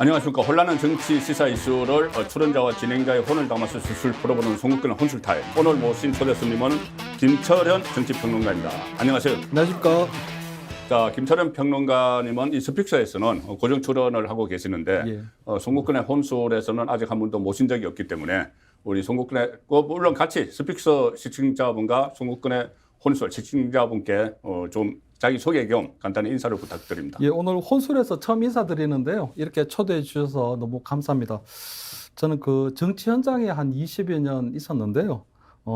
안녕하십니까. 혼란한 정치 시사 이슈를 출연자와 진행자의 혼을 담아서 술술 풀어보는 송국근의 혼술타임. 오늘 모신 초대 손님은 김철현 정치평론가입니다. 안녕하세요. 안녕하십니까. 자, 김철현 평론가님은 이 스픽서에서는 고정 출연을 하고 계시는데 송국근의 혼술에서는 아직 한 번도 모신 적이 없기 때문에 우리 송국근의 물론 같이 스픽서 시청자분과 송국근의 혼술 시청자분께 좀 자기 소개 겸 간단히 인사를 부탁드립니다. 예, 오늘 혼술에서 처음 인사드리는데요. 이렇게 초대해 주셔서 너무 감사합니다. 저는 그 정치 현장에 한 20여 년 있었는데요.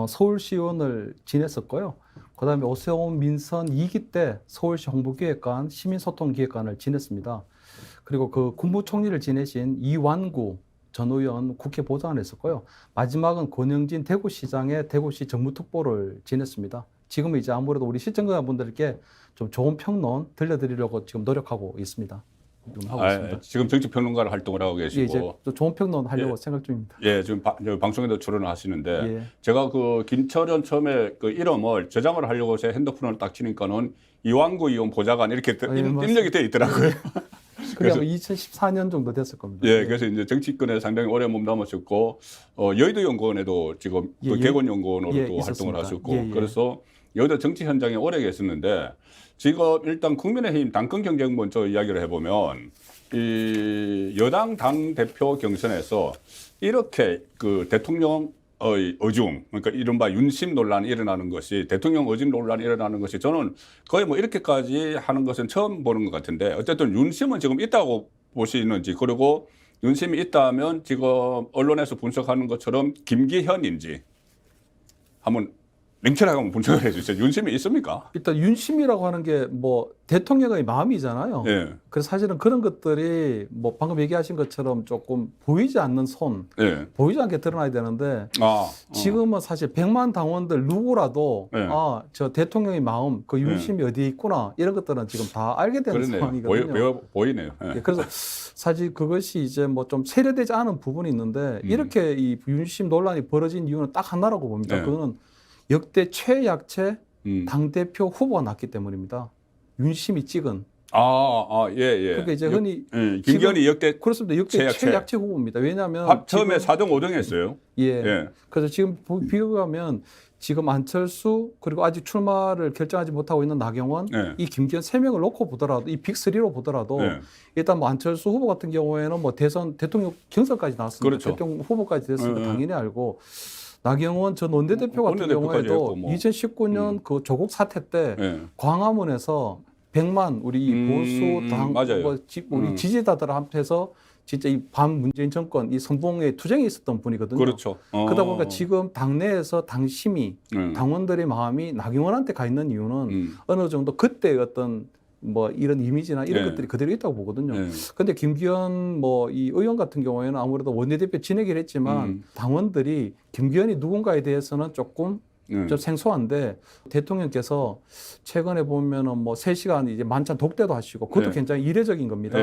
서울시의원을 지냈었고요. 그다음에 오세훈 민선 2기 때 서울시 홍보기획관, 시민소통기획관을 지냈습니다. 그리고 그 국무총리를 지내신 이완구 전 의원 국회 보좌관을 했었고요. 마지막은 권영진 대구시장의 대구시 정무특보를 지냈습니다. 지금은 이제 아무래도 우리 시청자분들께 좀 좋은 평론 들려드리려고 지금 노력하고 있습니다. 지금 정치평론가를 활동을 하고 계시고. 예, 이제 또 좋은 평론 하려고 생각 중입니다. 예, 지금 방송에도 출연을 하시는데 제가 그 김철현 처음에 그 이름을 저장을 하려고 제 핸드폰을 딱 치니까는 이완구 의원 보좌관 이렇게 입력이 돼 있더라고요. 그게 아마 2014년 정도 됐을 겁니다. 예, 그래서 이제 정치권에 상당히 오래 몸담으셨고 여의도 연구원에도 지금 그 개건연구원으로도 활동을 하셨고 그래서 여의도 정치 현장에 오래 계셨는데 지금 일단 국민의힘 당권 경쟁 먼저 이야기를 해보면 이 여당 당 대표 경선에서 이렇게 그 대통령의 의중, 그러니까 이른바 윤심 논란이 일어나는 것이 대통령 의중 논란이 일어나는 것이 저는 거의 뭐 이렇게까지 하는 것은 처음 보는 것 같은데 어쨌든 윤심은 지금 있다고 보시는지 그리고 윤심이 있다면 지금 언론에서 분석하는 것처럼 김기현인지 한번 냉철하게 한번 분석을 해 주세요. 윤심이 있습니까? 일단 윤심이라고 하는 게 뭐 대통령의 마음이잖아요. 예. 그래서 사실은 그런 것들이 뭐 방금 얘기하신 것처럼 조금 보이지 않는 손, 보이지 않게 드러나야 되는데 지금은 사실 100만 당원들 누구라도 저 대통령의 마음, 그 윤심이 어디에 있구나 이런 것들은 지금 다 알게 되는 상황이거든요. 보이네요. 그래서 사실 그것이 이제 뭐 좀 세련되지 않은 부분이 있는데 이렇게 이 윤심 논란이 벌어진 이유는 딱 하나라고 봅니다. 그거는 역대 최약체 당대표 후보가 났기 때문입니다. 윤심이 찍은. 그러니까 이제 흔히 김기현이 역대 그렇습니다. 역대 최약체 후보입니다. 왜냐하면 처음에 4등 5등 했어요. 그래서 지금 비교하면 지금 안철수 그리고 아직 출마를 결정하지 못하고 있는 나경원, 이 김기현 3명을 놓고 보더라도 이 빅3로 보더라도 일단 뭐 안철수 후보 같은 경우에는 뭐 대선 대통령 경선까지 나왔습니다. 그렇죠. 대통령 후보까지 됐으니까 당연히 알고. 나경원 전 원내대표 같은 경우에도 2019년 그 조국 사태 때 광화문에서 100만 우리 보수 당 우리 지지자들 앞에서 진짜 이 반문재인 정권 이 선봉에 투쟁이 있었던 분이거든요. 그렇죠. 그러다 보니까 지금 당내에서 당심이 당원들의 마음이 나경원한테 가 있는 이유는 어느 정도 그때 어떤 뭐 이런 이미지나 이런 것들이 그대로 있다고 보거든요. 그런데 김기현 뭐 이 의원 같은 경우에는 아무래도 원내대표 지내긴 했지만 당원들이 김기현이 누군가에 대해서는 조금 좀 생소한데 대통령께서 최근에 보면은 뭐 3시간 이제 만찬 독대도 하시고 그것도 굉장히 이례적인 겁니다.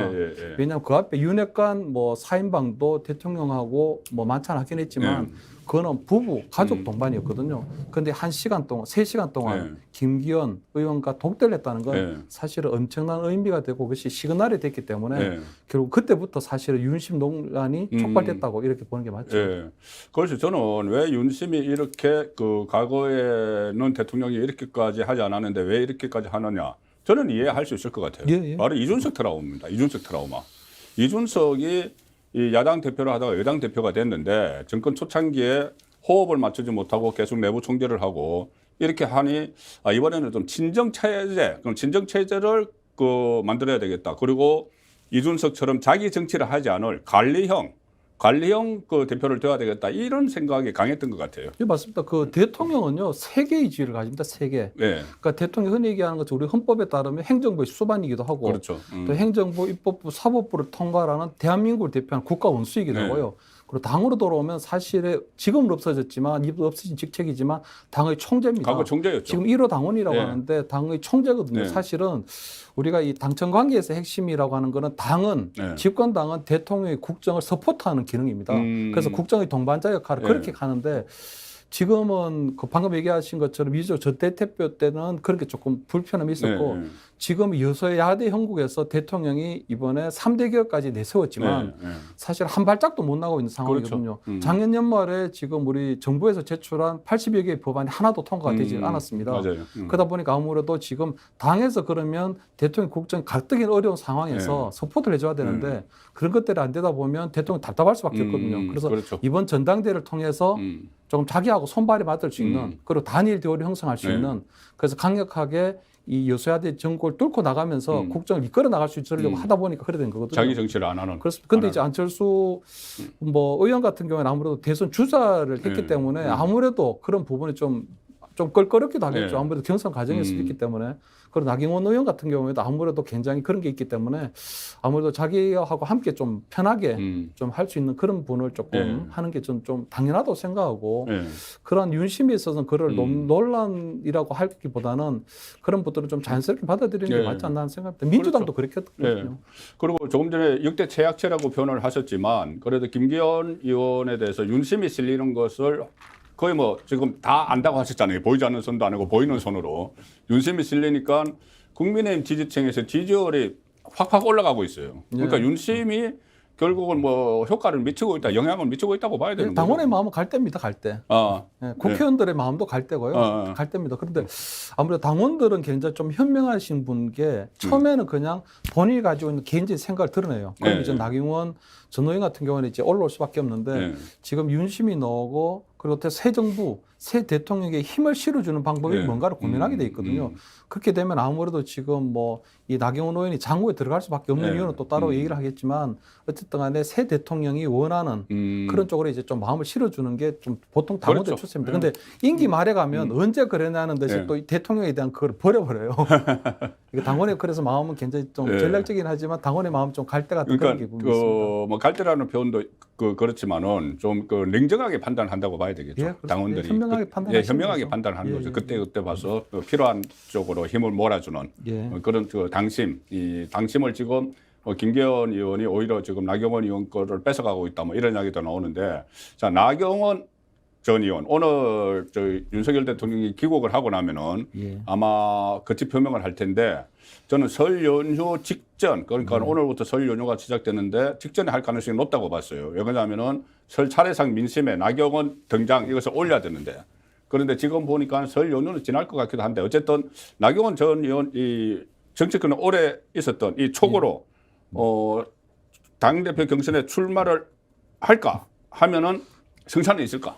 왜냐하면 그 앞에 윤핵관 뭐 4인방도 대통령하고 뭐 만찬하긴 했지만 그거는 부부, 가족 동반이었거든요. 그런데 1시간 동안, 3시간 동안 김기현 의원과 독대를 했다는 건 사실은 엄청난 의미가 되고 그것이 시그널이 됐기 때문에 결국 그때부터 사실은 윤심 논란이 촉발됐다고 이렇게 보는 게 맞죠. 그래서 저는 왜 윤심이 이렇게 그 과거에는 대통령이 이렇게까지 하지 않았는데 왜 이렇게까지 하느냐. 저는 이해할 수 있을 것 같아요. 바로 이준석 트라우마입니다. 이준석 트라우마. 이준석이 이 야당 대표를 하다가 여당 대표가 됐는데 정권 초창기에 호흡을 맞추지 못하고 계속 내부 총질을 하고 이렇게 하니 이번에는 좀 친정체제, 그럼 친정체제를 만들어야 되겠다. 그리고 이준석처럼 자기 정치를 하지 않을 관리형 그 대표를 되어야 되겠다. 이런 생각이 강했던 것 같아요. 예, 맞습니다. 그 대통령은요, 3개의 지위를 가집니다. 3개. 그러니까 대통령이 흔히 얘기하는 것처럼 우리 헌법에 따르면 행정부의 수반이기도 하고 그렇죠. 또 행정부, 입법부, 사법부를 통과하는 대한민국을 대표하는 국가 원수이기도 하고요. 그리고 당으로 돌아오면 사실에 지금은 없어졌지만 없어진 직책이지만 당의 총재입니다. 과거 총재였죠. 지금 1호 당원이라고 하는데 당의 총재거든요. 사실은 우리가 이 당청 관계에서 핵심이라고 하는 거는 당은 집권당은 대통령의 국정을 서포트하는 기능입니다. 그래서 국정의 동반자 역할을 그렇게 하는데 지금은 그 방금 얘기하신 것처럼 이준석 전 대표 때는 그렇게 조금 불편함이 있었고 지금 여소야대 형국에서 대통령이 이번에 3대 개혁까지 내세웠지만 사실 한 발짝도 못 나가고 있는 상황이거든요. 그렇죠. 작년 연말에 지금 우리 정부에서 제출한 80여 개의 법안이 하나도 통과가 되지 않았습니다. 맞아요. 그러다 보니까 아무래도 지금 당에서 그러면 대통령 국정 가뜩이나 어려운 상황에서 서포트를 해줘야 되는데 그런 것들이 안 되다 보면 대통령 답답할 수밖에 없거든요. 그래서 그렇죠. 이번 전당대회를 통해서 조금 자기하고 손발이 맞을 수 있는 그리고 단일 대우를 형성할 수 있는 그래서 강력하게 이 여소야대 정권을 뚫고 나가면서 국정을 이끌어 나갈 수 있으려고 하다 보니까 그래 된 거거든요. 자기 정치를 안 하는. 그렇습니다. 근데 이제 안철수 뭐 의원 같은 경우에는 아무래도 대선 주자를 했기 때문에 아무래도 그런 부분이 좀 껄끄럽기도 하겠죠. 아무래도 경선 과정에서 있기 때문에. 그리고 나경원 의원 같은 경우에도 아무래도 굉장히 그런 게 있기 때문에 아무래도 자기하고 함께 좀 편하게 좀 할 수 있는 그런 분을 조금 하는 게 좀 당연하다고 생각하고 그런 윤심에 있어서는 그걸 논란이라고 하기보다는 그런 분들은 좀 자연스럽게 받아들이는 게 맞지 않나 하는 생각입니다. 민주당도 그렇죠. 그렇게 했거든요. 그리고 조금 전에 역대 최악체라고 표현을 하셨지만 그래도 김기현 의원에 대해서 윤심이 실리는 것을 거의 뭐 지금 다 안다고 하셨잖아요. 보이지 않는 손도 아니고 보이는 손으로. 윤심이 실리니까 국민의힘 지지층에서 지지율이 확 올라가고 있어요. 그러니까 윤심이 결국은 뭐 효과를 미치고 있다, 영향을 미치고 있다고 봐야 되는 거죠. 당원의 마음은 갈 때입니다, 갈 때. 국회의원들의 마음도 갈 때고요. 갈 때입니다. 그런데 아무래도 당원들은 굉장히 좀 현명하신 분께 처음에는 그냥 본인이 가지고 있는 개인적인 생각을 드러내요. 그럼 이제 나경원 전 의원 같은 경우는 이제 올라올 수밖에 없는데 지금 윤심이 나오고 그리고 새 정부, 새 대통령에게 힘을 실어주는 방법이 뭔가를 고민하게 돼 있거든요. 그렇게 되면 아무래도 지금 뭐 이 나경원 의원이 장고에 들어갈 수밖에 없는 이유는 또 따로 얘기를 하겠지만 어쨌든 간에 새 대통령이 원하는 그런 쪽으로 이제 좀 마음을 실어주는 게 좀 보통 당원들 그렇죠. 추세입니다. 근데 임기 말에 가면 언제 그러냐는 듯이 또 이 대통령에 대한 그걸 버려버려요. 당원의 그래서 마음은 굉장히 좀 전략적이긴 하지만 당원의 마음 좀 갈 때 같은 그런 게 있습니다. 뭐 갈 때라는 표현도 그렇지만은 좀 냉정하게 판단한다고 봐야 되겠죠. 당원들이 현명하게 현명하게 판단하는 거죠. 그때 봐서 필요한 쪽으로 힘을 몰아주는 그런 이 당심을 지금 김기현 의원이 오히려 지금 나경원 의원 거를 뺏어가고 있다 뭐 이런 이야기도 나오는데 자 나경원 전 의원 오늘 윤석열 대통령이 귀국을 하고 나면은 아마 거치 표명을 할 텐데 저는 설 연휴 직전 그러니까 오늘부터 설 연휴가 시작되는데 직전에 할 가능성이 높다고 봤어요. 왜 그러냐면은 설 차례상 민심에 나경원 등장 이것을 올려야 되는데 그런데 지금 보니까 설 연휴는 지날 것 같기도 한데 어쨌든 나경원 전 의원 이 정치권에 오래 있었던 이 촉으로 당대표 경선에 출마를 할까 하면은 승산이 있을까?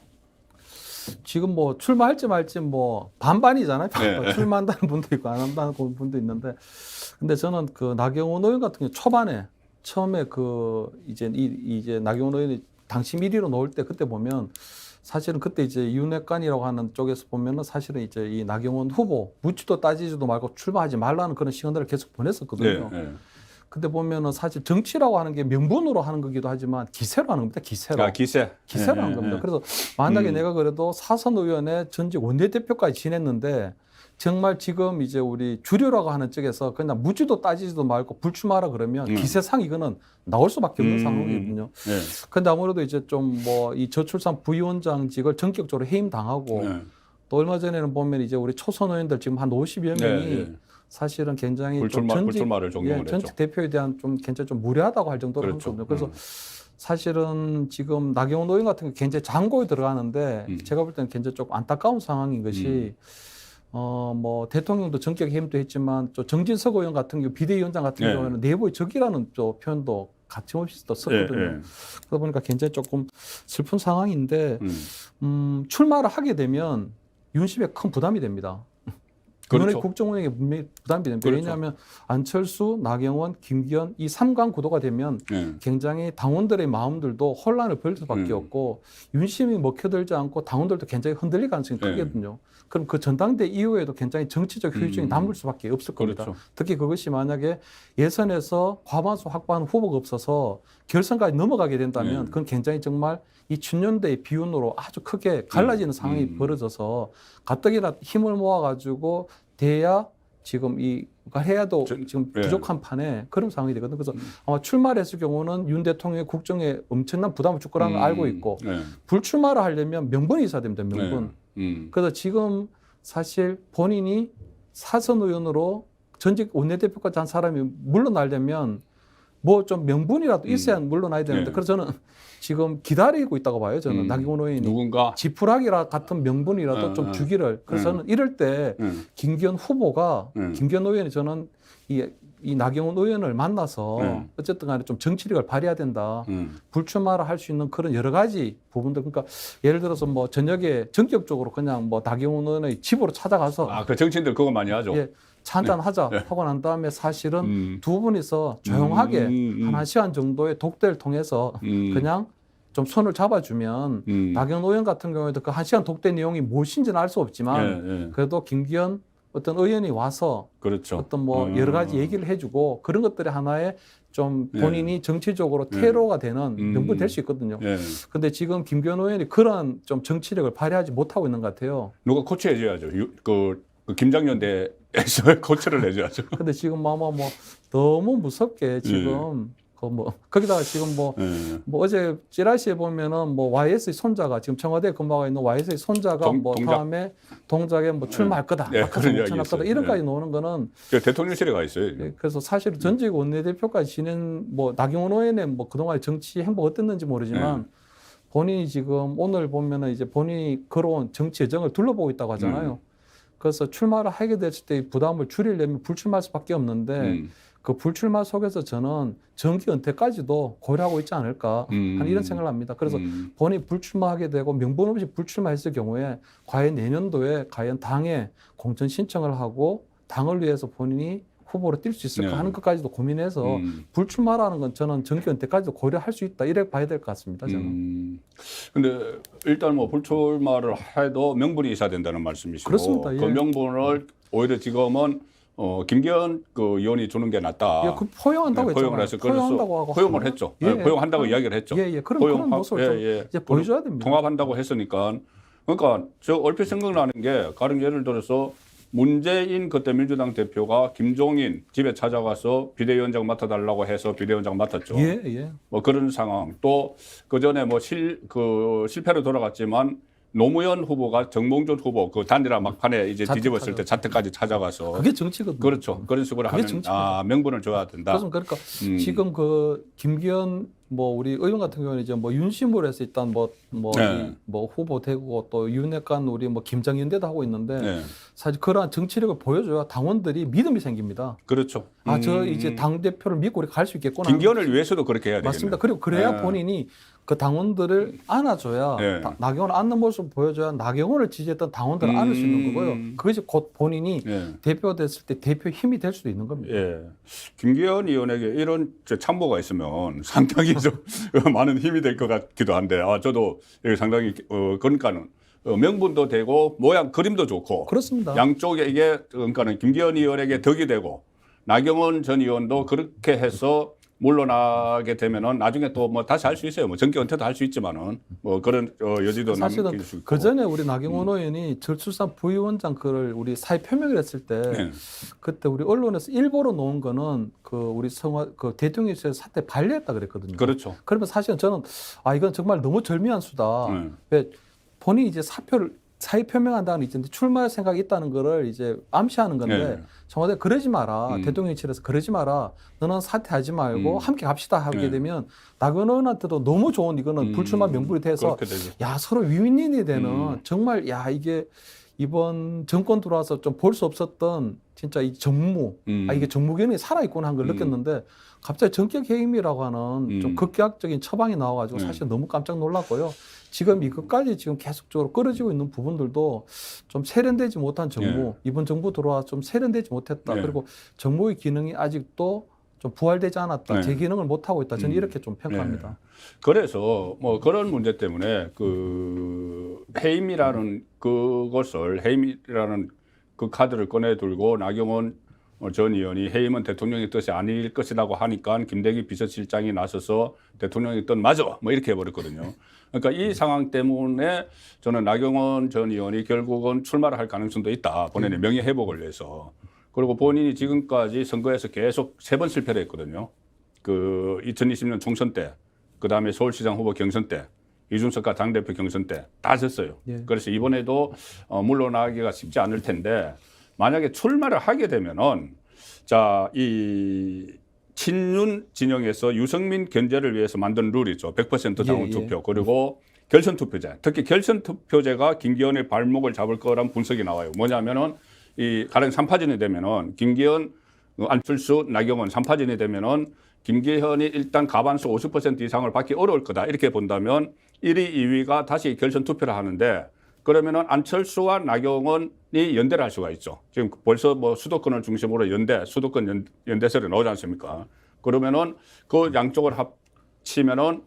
지금 뭐 출마할지 말지 뭐 반반이잖아요. 출마한다는 분도 있고 안 한다는 분도 있는데 근데 저는 그 나경원 의원 같은 경우 초반에 처음에 그 이제 나경원 의원이 당시 1위로 나올 때 그때 보면 사실은 그때 이제 윤핵관이라고 하는 쪽에서 보면은 사실은 이제 이 나경원 후보 묻지도 따지지도 말고 출마하지 말라는 그런 시그널을 계속 보냈었거든요. 근데 보면은 사실 정치라고 하는 게 명분으로 하는 거기도 하지만 기세로 하는 겁니다. 기세로. 기세로 하는 겁니다. 그래서 만약에 내가 그래도 사선 의원의 전직 원내대표까지 지냈는데 정말 지금 이제 우리 주류라고 하는 쪽에서 그냥 묻지도 따지지도 말고 불출마하라 그러면 기세상 이거는 나올 수밖에 없는 상황이거든요. 근데 아무래도 이제 좀 뭐 이 저출산 부위원장직을 전격적으로 해임 당하고 또 얼마 전에는 보면 이제 우리 초선 의원들 지금 한 50여 명이 사실은 굉장히 불출마를 종용을 전직 했죠. 대표에 대한 좀 굉장히 좀 무례하다고 할 정도로 하거든요. 그래서 사실은 지금 나경원 의원 같은 게 굉장히 장고에 들어가는데 제가 볼 때는 굉장히 조금 안타까운 상황인 것이 뭐 대통령도 전격 해임도 했지만 또 정진석 의원 같은 경우 비대위원장 같은 경우에는 내부의 적이라는 또 표현도 가침없이 또 썼거든요. 그러다 보니까 굉장히 조금 슬픈 상황인데 출마를 하게 되면 윤심에 큰 부담이 됩니다. 그렇죠. 국정 운영에 분명히 부담이 됩니다. 왜냐하면 안철수, 나경원, 김기현 이 3강 구도가 되면 굉장히 당원들의 마음들도 혼란을 벌일 수밖에 없고 윤심이 먹혀들지 않고 당원들도 굉장히 흔들릴 가능성이 크거든요. 그럼 그 전당대 이후에도 굉장히 정치적 효율성이 남을 수밖에 없을 겁니다. 특히 그것이 만약에 예선에서 과반수 확보하는 후보가 없어서 결선까지 넘어가게 된다면 그건 굉장히 정말 이 춘년대의 비운으로 아주 크게 갈라지는 상황이 벌어져서 가뜩이나 힘을 모아가지고 돼야 지금 해야도 지금 부족한 판에 그런 상황이 되거든요. 그래서 아마 출마를 했을 경우는 윤 대통령의 국정에 엄청난 부담을 줄 거라는 걸 알고 있고 불출마를 하려면 명분이 있어야 됩니다. 명분. 그래서 지금 사실 본인이 사선 의원으로 전직 원내대표까지 한 사람이 물러나려면 뭐 좀 명분이라도 있어야 물러나야 되는데 그래서 저는 지금 기다리고 있다고 봐요. 저는 나경원 의원이 누군가 지푸라기라 같은 명분이라도 좀 주기를. 그래서 저는 이럴 때 김기현 후보가 김기현 의원이 저는 이 나경원 의원을 만나서 어쨌든 간에 좀 정치력을 발휘해야 된다. 불출마를 할 수 있는 그런 여러 가지 부분들. 그러니까 예를 들어서 뭐 저녁에 전격적으로 그냥 뭐 나경원 의원의 집으로 찾아가서 그 정치인들 그거 많이 하죠. 예, 차 한잔 하자 하고 난 다음에 사실은 두 분이서 조용하게 한 1시간 정도의 독대를 통해서 그냥 좀 손을 잡아주면 나경원 의원 같은 경우에도 그 1시간 독대 내용이 무엇인지는 알 수 없지만 그래도 김기현 어떤 의원이 와서 그렇죠. 어떤 뭐 여러 가지 얘기를 해주고 그런 것들이 하나의 좀 본인이 정치적으로 테러가 되는 명분이 될 수 있거든요. 그런데 지금 김기현 의원이 그런 좀 정치력을 발휘하지 못하고 있는 것 같아요. 누가 코치해줘야죠. 그 김장연대에서 코치를 해줘야죠. 근데 지금 아마 뭐 너무 무섭게 지금 거기다가 지금 뭐 어제 찌라시에 보면은 뭐 YS의 손자가 지금 청와대에 근무하고 있는 YS의 손자가 다음에 동작에 뭐 출마할 거다, 그런 이야기 거다 이런까지 나오는 거는 대통령실에 가 있어요. 그래서 사실 전직 원내대표까지 지낸 뭐 나경원 의원의 뭐 그동안의 정치 행보가 어땠는지 모르지만 본인이 지금 오늘 보면은 이제 본인이 걸어온 정치 여정을 둘러보고 있다고 하잖아요. 그래서 출마를 하게 됐을 때 부담을 줄이려면 불출마할 수밖에 없는데 그 불출마 속에서 저는 정기 은퇴까지도 고려하고 있지 않을까 하는 이런 생각을 합니다. 그래서 본인이 불출마하게 되고 명분 없이 불출마했을 경우에 과연 내년도에 과연 당에 공천 신청을 하고 당을 위해서 본인이 후보로 뛸 수 있을까 하는 것까지도 고민해서 불출마라는 건 저는 정기 은퇴까지도 고려할 수 있다 이렇게 봐야 될 것 같습니다. 저는. 근데 일단 뭐 불출마를 해도 명분이 있어야 된다는 말씀이시고 그렇습니다. 그 명분을 오히려 지금은 김기현 그 의원이 주는 게 낫다. 그 포용한다고 했잖아요. 포용을 해서 포용한다고 하고 포용을 했죠. 포용한다고 이야기를 했죠. 그런 모습을 이제 보여줘야 됩니다. 통합한다고 했으니까. 그러니까 저 얼핏 생각나는 게 가령 예를 들어서 문재인 그때 민주당 대표가 김종인 집에 찾아가서 비대위원장 맡아달라고 해서 비대위원장 맡았죠. 뭐 그런 상황. 또 그 전에 뭐 실패로 돌아갔지만 노무현 후보가 정몽준 후보 그 단일화 막판에 이제 뒤집었을 때 자택까지 찾아가서 그게 정치거든요. 그렇죠. 그런 식으로 하는 명분을 줘야 된다. 그러니까 지금 그 김기현 뭐 우리 의원 같은 경우는 이제 뭐 윤심을해서 일단 뭐 후보 되고 또 윤핵관 우리 뭐 김장연대도 하고 있는데 사실 그러한 정치력을 보여줘야 당원들이 믿음이 생깁니다. 그렇죠. 저 이제 당 대표를 믿고 우리 갈 수 있겠구나. 김기현을 위해서도 그렇게 해야 되겠네요. 맞습니다. 그리고 그래야 본인이 그 당원들을 안아줘야 나경원을 안는 모습을 보여줘야 나경원을 지지했던 당원들을 안을 수 있는 거고요. 그것이 곧 본인이 대표가 됐을 때 대표 힘이 될 수도 있는 겁니다. 김기현 의원에게 이런 참모가 있으면 상당히 좀 많은 힘이 될 것 같기도 한데 저도 상당히 그러니까는 명분도 되고 모양 그림도 좋고 그렇습니다. 양쪽에게 그러니까는 김기현 의원에게 덕이 되고 나경원 전 의원도 그렇게 해서 물러나게 되면은 나중에 또 뭐 다시 할 수 있어요. 뭐 정기 은퇴도 할 수 있지만은 뭐 그런 여지도 남길 수 있고. 그 전에 우리 나경원 의원이 저출산 부위원장 그걸 우리 사회 표명을 했을 때 그때 우리 언론에서 일보로 놓은 거는 그 우리 그 대통령실에서 사태 반려했다 그랬거든요. 그렇죠. 그러면 사실은 저는 이건 정말 너무 절묘한 수다. 왜 본인이 이제 사의 표명한다는 이제 출마할 생각이 있다는 거를 이제 암시하는 건데 청와대 그러지 마라. 대통령실에서 그러지 마라. 너는 사퇴하지 말고 함께 갑시다 하게 되면 나경원 의원한테도 너무 좋은 이거는 불출마 명분이 돼서 서로 위윈윈이 되는 정말 이게 이번 정권 들어와서 좀 볼 수 없었던 진짜 이 정무 이게 정무견이 살아있구나 한 걸 느꼈는데 갑자기 전격 해임이라고 하는 좀 극격적인 처방이 나와가지고 사실 너무 깜짝 놀랐고요. 지금 이것까지 지금 계속적으로 끌어지고 있는 부분들도 좀 세련되지 못한 정무, 이번 정부 들어와 좀 세련되지 못했다. 그리고 정무의 기능이 아직도 좀 부활되지 않았다. 제 기능을 못하고 있다. 저는 이렇게 좀 평가합니다. 그래서 뭐 그런 문제 때문에 그 해임이라는 그 카드를 꺼내 들고 나경원 전 의원이 해임은 대통령의 뜻이 아닐 것이라고 하니까 김대기 비서실장이 나서서 대통령의 뜻 맞아 뭐 이렇게 해버렸거든요. 그러니까 이 상황 때문에 저는 나경원 전 의원이 결국은 출마를 할 가능성도 있다. 본인의 명예 회복을 위해서. 그리고 본인이 지금까지 선거에서 계속 3번 실패를 했거든요. 그 2020년 총선 때, 그 다음에 서울시장 후보 경선 때, 이준석과 당대표 경선 때 다 졌어요. 그래서 이번에도 물러나기가 쉽지 않을 텐데 만약에 출마를 하게 되면은 자, 이 친윤 진영에서 유승민 견제를 위해서 만든 룰이죠. 100% 당원 투표. 그리고 결선 투표제. 특히 결선 투표제가 김기현의 발목을 잡을 거란 분석이 나와요. 뭐냐면은 이 가령 3파전이 되면은 김기현, 안철수, 나경원 3파전이 되면은 김기현이 일단 과반수 50% 이상을 받기 어려울 거다. 이렇게 본다면 1위, 2위가 다시 결선 투표를 하는데 그러면은 안철수와 나경원이 연대를 할 수가 있죠. 지금 벌써 뭐 수도권을 중심으로 수도권 연대설이 나오지 않습니까? 그러면은 그 양쪽을 합치면은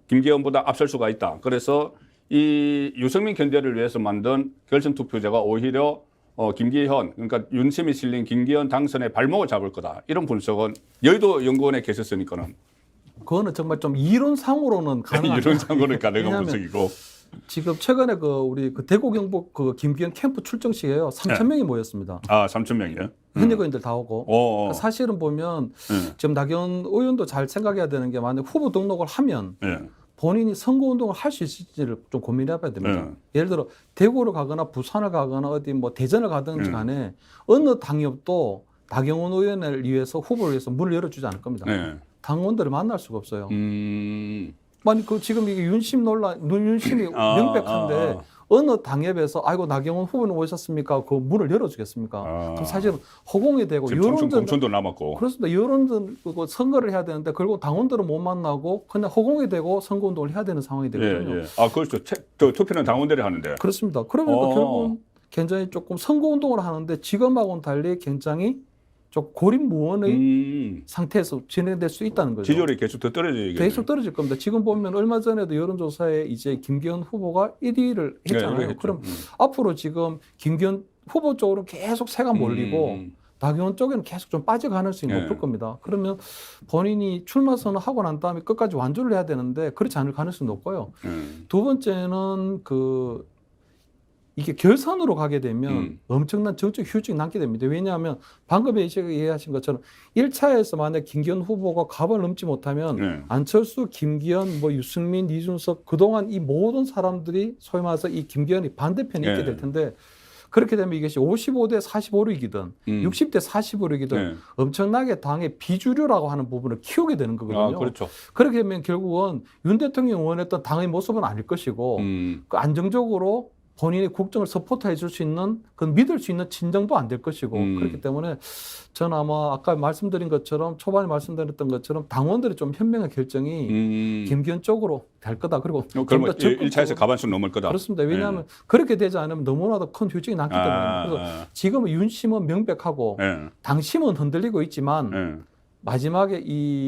김기현보다 앞설 수가 있다. 그래서 이 유승민 견제를 위해서 만든 결선 투표제가 오히려 김기현, 그러니까 윤심이 실린 김기현 당선의 발목을 잡을 거다. 이런 분석은 여의도 연구원에 계셨으니까는. 그거는 정말 좀 이론상으로는 가능한. 이론상으로는 가능한 분석이고. 지금 최근에 우리 대구 경북 김기현 캠프 출정식에요. 3,000명이 모였습니다. 아, 3,000명이요? 현역의원들 다 오고. 그러니까 사실은 보면 지금 나경원 의원도 잘 생각해야 되는 게 만약 후보 등록을 하면 본인이 선거운동을 할 수 있을지를 좀 고민해봐야 됩니다. 예를 들어 대구를 가거나 부산을 가거나 어디 뭐 대전을 가든지 간에 어느 당협도 나경원 의원을 위해서 후보를 위해서 문을 열어주지 않을 겁니다. 당원들을 만날 수가 없어요. 아니 지금 이게 윤심 논란, 윤심이 명백한데 어느 당협에서 아이고 나경원 후보는 오셨습니까? 그 문을 열어주겠습니까? 그럼 사실은 허공이 되고 공천도 남았고 그렇습니다. 여론들 선거를 해야 되는데 결국 당원들은 못 만나고 그냥 허공이 되고 선거운동을 해야 되는 상황이 되거든요. 아 그렇죠. 투표는 당원들이 하는데. 그렇습니다. 그러면 결국은 굉장히 조금 선거운동을 하는데 지금하고는 달리 굉장히 좀 고립무원의 상태에서 진행될 수 있다는 거죠. 지지율이 계속 더 떨어지겠네요. 계속 떨어질 겁니다. 지금 보면 얼마 전에도 여론조사에 이제 김기현 후보가 1위를 했잖아요. 그럼 앞으로 지금 김기현 후보 쪽으로 계속 새가 몰리고 나경원 쪽에는 계속 좀 빠져가는 가능성이 높을 겁니다. 그러면 본인이 출마 선언하고 난 다음에 끝까지 완주를 해야 되는데 그렇지 않을 가능성이 높고요. 두 번째는 이게 결선으로 가게 되면 엄청난 정책 휴직이 남게 됩니다. 왜냐하면 방금 얘기하신 것처럼 1차에서 만약 김기현 후보가 갑을 넘지 못하면 안철수, 김기현, 유승민, 이준석 그동안 이 모든 사람들이 소위 말해서 이 김기현이 반대편에 있게 될 텐데 그렇게 되면 이것이 55대 45로 이기든 60대 40으로 이기든 엄청나게 당의 비주류라고 하는 부분을 키우게 되는 거거든요. 아, 그렇죠. 그렇게 되면 결국은 윤 대통령이 원했던 당의 모습은 아닐 것이고 안정적으로 본인의 국정을 서포트해 줄 수 있는, 믿을 수 있는 진정도 안 될 것이고 그렇기 때문에 저는 아마 아까 말씀드린 것처럼 초반에 말씀드렸던 것처럼 당원들의 좀 현명한 결정이 김기현 쪽으로 될 거다. 그리고 그러면 1차에서 과반수 넘을 거다. 그렇습니다. 왜냐하면 그렇게 되지 않으면 너무나도 큰 휴직이 남기 때문에. 그래서 지금은 윤심은 명백하고 당심은 흔들리고 있지만 마지막에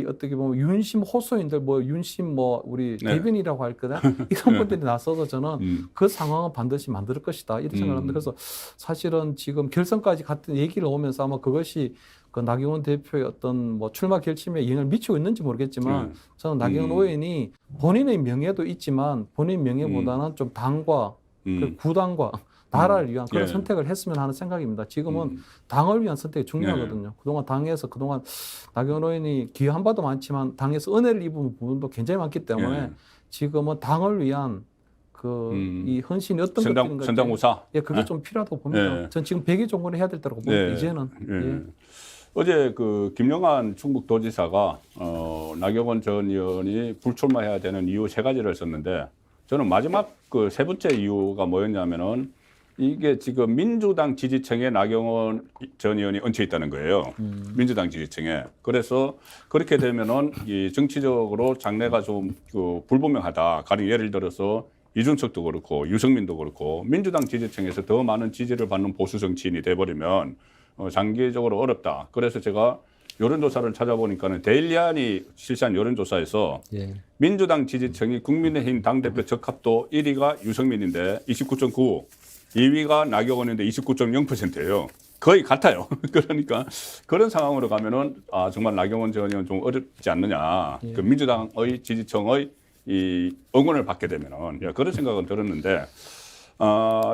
어떻게 보면 윤심 호소인들 윤심 우리 대변이라고 할 거다 이런 분들이 나서서 저는 그 상황은 반드시 만들 것이다 이런 생각을 합니다. 그래서 사실은 지금 결선까지 같은 얘기를 오면서 아마 그것이 나경원 대표의 어떤 출마 결심에 영향을 미치고 있는지 모르겠지만 저는 나경원 의원이 본인의 명예도 있지만 본인 명예보다는 좀 당과 구당과 나라를 위한 그런 선택을 했으면 하는 생각입니다. 지금은 당을 위한 선택이 중요하거든요. 그동안 당에서 나경원 의원이 기여한 바도 많지만 당에서 은혜를 입은 부분도 굉장히 많기 때문에 지금은 당을 위한 이 헌신이 어떤 것들인가 선당우사. 그게 좀 필요하다고 봅니다. 전 지금 100일 정도는 해야 될 거라고 봅니다. 이제는. 어제 김영한 충북도지사가 나경원 전 의원이 불출마해야 되는 이유 3가지를 썼는데 저는 마지막 세 번째 이유가 뭐였냐면은 이게 지금 민주당 지지층에 나경원 전 의원이 얹혀 있다는 거예요. 민주당 지지층에. 그래서 그렇게 되면은 이 정치적으로 장래가 좀 불분명하다. 가령 예를 들어서 이준석도 그렇고 유승민도 그렇고 민주당 지지층에서 더 많은 지지를 받는 보수 정치인이 돼버리면 장기적으로 어렵다. 그래서 제가 여론조사를 찾아보니까는 데일리안이 실시한 여론조사에서 민주당 지지층이 국민의힘 당대표 적합도 1위가 유승민인데 29.9, 2위가 나경원인데 29.0%예요. 거의 같아요. 그러니까 그런 상황으로 가면은 정말 나경원 전 의원은 좀 어렵지 않느냐. 민주당의 지지층의 이 응원을 받게 되면은 그런 생각은 들었는데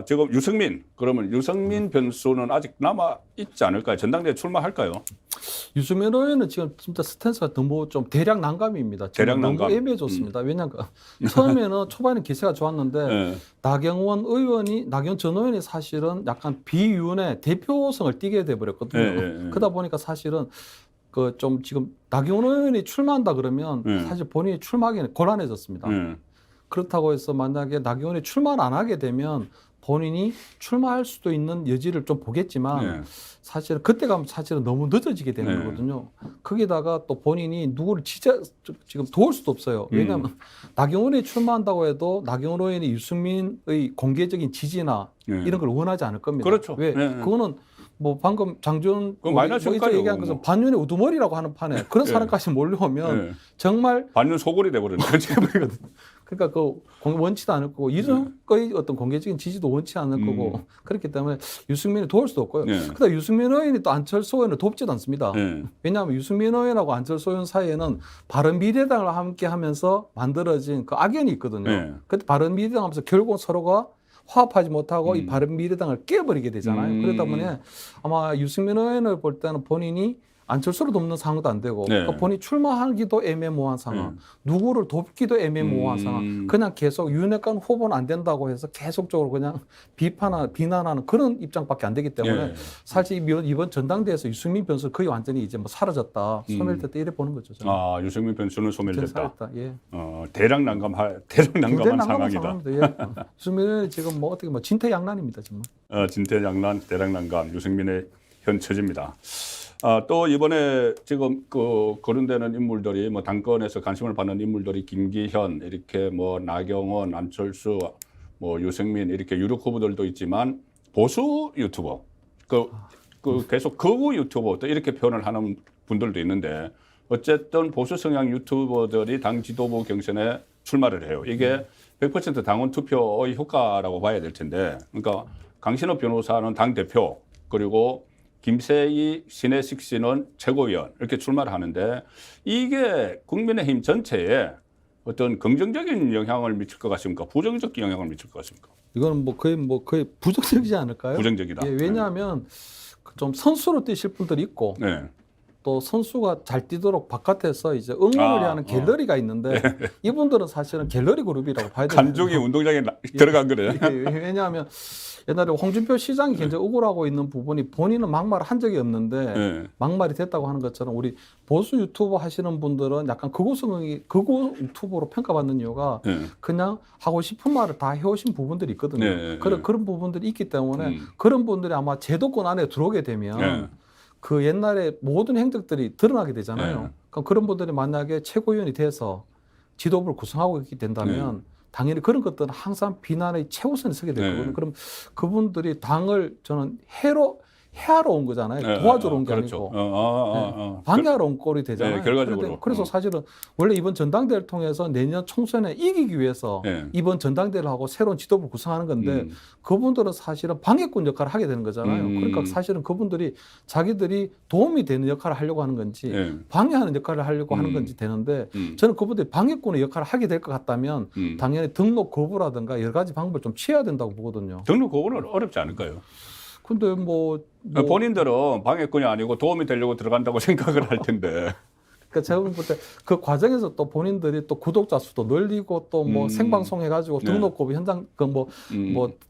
지금 유승민, 그러면 유승민 변수는 아직 남아 있지 않을까요? 전당대회 출마할까요? 유승민 의원은 지금 진짜 스탠스가 너무 좀 대략 난감입니다. 대략 난감. 너무 애매해졌습니다. 왜냐하면 처음에는 초반에 기세가 좋았는데 네. 나경원 전 의원이 사실은 약간 비윤의 대표성을 띠게 돼버렸거든요. 네. 그러다 보니까 사실은 그 좀 지금 나경원 의원이 출마한다 그러면 사실 본인이 출마하기는 곤란해졌습니다. 그렇다고 해서 만약에 나경원이 출마를 안 하게 되면 본인이 출마할 수도 있는 여지를 좀 보겠지만 사실은 그때 가면 사실은 너무 늦어지게 되는 거거든요. 거기다가 또 본인이 누구를 진짜 지금 도울 수도 없어요. 왜냐하면 나경원이 출마한다고 해도 나경원 의원이 유승민의 공개적인 지지나 이런 걸 원하지 않을 겁니다. 그렇죠. 왜? 그거는 뭐 방금 장준 마이너스 뭐 얘기한 것은 반윤의 우두머리라고 하는 판에 그런 사람까지 몰려오면 정말 반윤 소골이 돼버리는 거죠. 그러니까 그 원치도 않을 거고 이준석의 어떤 공개적인 지지도 원치 않을 거고 그렇기 때문에 유승민이 도울 수도 없고요. 그다음 유승민 의원이 또 안철수 의원을 돕지도 않습니다. 왜냐하면 유승민 의원하고 안철수 의원 사이에는 바른미래당을 함께하면서 만들어진 그 악연이 있거든요. 그때 바른미래당 하면서 결국 서로가 화합하지 못하고 이 바른미래당을 깨버리게 되잖아요. 그러다 보니 아마 유승민 의원을 볼 때는 본인이 안철수를 돕는 상황도 안 되고 그러니까 본인이 출마하기도 애매모호한 상황, 누구를 돕기도 애매모호한 상황, 그냥 계속 윤핵관 후보는 안 된다고 해서 계속적으로 그냥 비난하는 그런 입장밖에 안 되기 때문에 사실 이번 전당대회에서 유승민 변수 거의 완전히 이제 뭐 사라졌다, 소멸됐다 이래 보는 거죠. 저는. 유승민 변수는 소멸됐다. 예. 대략 난감한 상황이다. 예. 유승민은 지금 뭐 어떻게 뭐 진퇴양난입니다 정말. 진퇴양난, 대략 난감, 유승민의 현 처지입니다. 또 이번에 지금 거론되는 인물들이 뭐 당권에서 관심을 받는 인물들이 김기현, 이렇게 뭐 나경원, 안철수, 뭐 유승민 이렇게 유력 후보들도 있지만 보수 유튜버, 계속 거구 유튜버 또 이렇게 표현을 하는 분들도 있는데 어쨌든 보수 성향 유튜버들이 당 지도부 경선에 출마를 해요. 이게 100% 당원 투표의 효과라고 봐야 될 텐데, 그러니까 강신업 변호사는 당 대표 그리고 김세희, 신혜식 씨는 최고위원 이렇게 출마를 하는데 이게 국민의힘 전체에 어떤 긍정적인 영향을 미칠 것 같습니까? 부정적 영향을 미칠 것 같습니까? 이거는 거의 부정적이지 않을까요? 부정적이다. 예, 왜냐하면 좀 선수로 뛰실 분들이 있고 또 선수가 잘 뛰도록 바깥에서 이제 응원을 하는 갤러리가 있는데 이분들은 사실은 갤러리 그룹이라고 봐야 돼요. 간종이 운동장에 들어간 거래요. 왜냐하면 옛날에 홍준표 시장이 굉장히 억울하고 있는 부분이 본인은 막말을 한 적이 없는데 막말이 됐다고 하는 것처럼 우리 보수 유튜버 하시는 분들은 약간 극우 유튜버로 평가받는 이유가 그냥 하고 싶은 말을 다 해오신 부분들이 있거든요. 그런 부분들이 있기 때문에 그런 분들이 아마 제도권 안에 들어오게 되면 그 옛날에 모든 행적들이 드러나게 되잖아요. 그러니까 그런 분들이 만약에 최고위원이 돼서 지도부를 구성하고 있게 된다면 당연히 그런 것들은 항상 비난의 최우선에 서게 될 거거든요. 그럼 그분들이 당을 저는 해하러 온 거잖아요. 도와주러 온 게 그렇죠. 아니고 방해하러 온 꼴이 되잖아요. 결과적으로. 그래서 사실은 원래 이번 전당대회를 통해서 내년 총선에 이기기 위해서 이번 전당대회를 하고 새로운 지도부를 구성하는 건데 그분들은 사실은 방해꾼 역할을 하게 되는 거잖아요. 그러니까 사실은 그분들이 자기들이 도움이 되는 역할을 하려고 하는 건지 방해하는 역할을 하려고 하는 건지 되는데 저는 그분들이 방해꾼의 역할을 하게 될 것 같다면 당연히 등록 거부라든가 여러 가지 방법을 좀 취해야 된다고 보거든요. 등록 거부는 어렵지 않을까요? 근데 본인들은 방해꾼이 아니고 도움이 되려고 들어간다고 생각을 할 텐데. 그러니까 제가 볼 때 그 과정에서 또 본인들이 또 구독자 수도 늘리고 또 뭐 생방송 해가지고 등록 거부 현장 뭐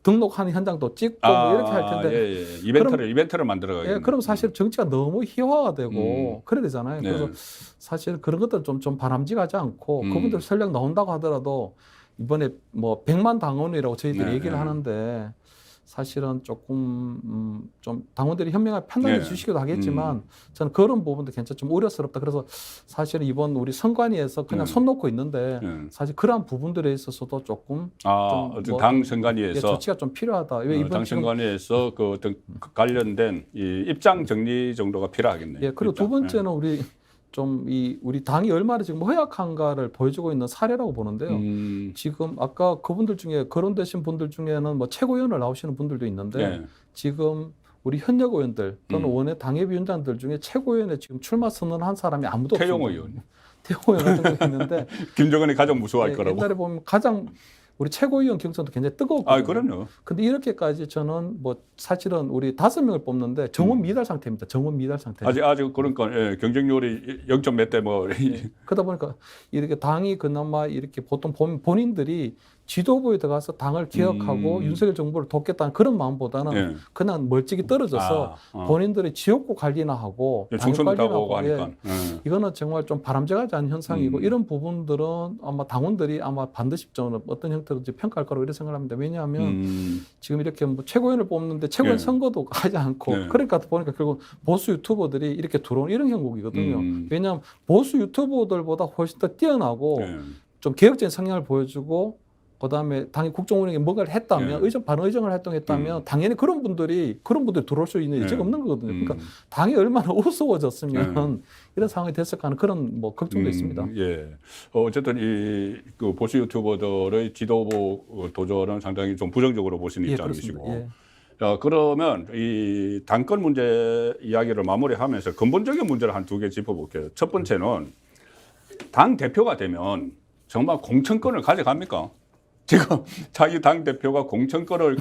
등록하는 현장도 찍고 뭐 이렇게 할 텐데 이벤트를 만들어가겠네. 그럼 사실 정치가 너무 희화화되고 그래야 되잖아요. 그래서 사실 그런 것들 좀 바람직하지 않고 그분들 설령 나온다고 하더라도 이번에 뭐 100만 당원이라고 저희들이 얘기를 하는데. 사실은 조금 좀 당원들이 현명하게 판단해 주시기도 하겠지만 저는 그런 부분도 괜찮 좀 우려스럽다. 그래서 사실은 이번 우리 선관위에서 그냥 손 놓고 있는데 사실 그러한 부분들에 있어서도 조금 당 선관위에서 조치가 좀 필요하다. 이번 당 선관위에서 그 어떤 관련된 이 입장 정리 정도가 필요하겠네요. 그리고 두 번째는 우리 당이 얼마나 지금 허약한가를 보여주고 있는 사례라고 보는데요. 지금 아까 그분들 중에 거론되신 분들 중에는 뭐 최고위원을 나오시는 분들도 있는데 지금 우리 현역 의원들 또는 원외 당협위원장들 중에 최고위원에 지금 출마 선언한 사람이 아무도 없습니다. 태용호 의원. 태용호 의원 같은 거 있는데 김정은이 가장 무서워할 거라고. 옛날에 보면 가장 우리 최고위원 경선도 굉장히 뜨거웠거든요. 아, 그럼요. 근데 이렇게까지 저는 뭐 사실은 우리 5명을 뽑는데 정원 미달 상태입니다. 정원 미달 상태. 아직 그러니까 예, 경쟁률이 0. 몇 대 뭐. 그러다 보니까 이렇게 당이 그나마 이렇게 보통 본인들이 지도부에 들어가서 당을 개혁하고 윤석열 정부를 돕겠다는 그런 마음보다는 예. 그냥 멀찍이 떨어져서 본인들이 지역구 관리나 하고 총선도 하고 하니까. 예. 이거는 정말 좀 바람직하지 않은 현상이고 이런 부분들은 아마 당원들이 아마 반드시 좀 어떤 형태로든지 평가할 거라고 이렇게 생각합니다. 왜냐하면 지금 이렇게 뭐 최고위원을 뽑는데 최고위원 예. 선거도 하지 않고 예. 그러니까 보니까 결국 보수 유튜버들이 이렇게 들어오는 이런 형국이거든요. 왜냐하면 보수 유튜버들보다 훨씬 더 뛰어나고 예. 좀 개혁적인 성향을 보여주고 그다음에 당연히 국정 운영에 뭔가를 했다면 예. 반응 의정을 활동했다면 당연히 그런 분들이 들어올 수 있는 여지가 없는 거거든요. 그러니까 당이 얼마나 우스워졌으면 이런 상황이 됐을까 하는 그런 뭐 걱정도 있습니다. 예. 어쨌든 그 보수 유튜버들의 지도부 도전은 상당히 좀 부정적으로 보시는 입장이시고. 예. 자, 그러면 이 당권 문제 이야기를 마무리하면서 근본적인 문제를 한 2개 짚어볼게요. 첫 번째는 당 대표가 되면 정말 공천권을 가져갑니까? 지금 자기 당 대표가 공천권을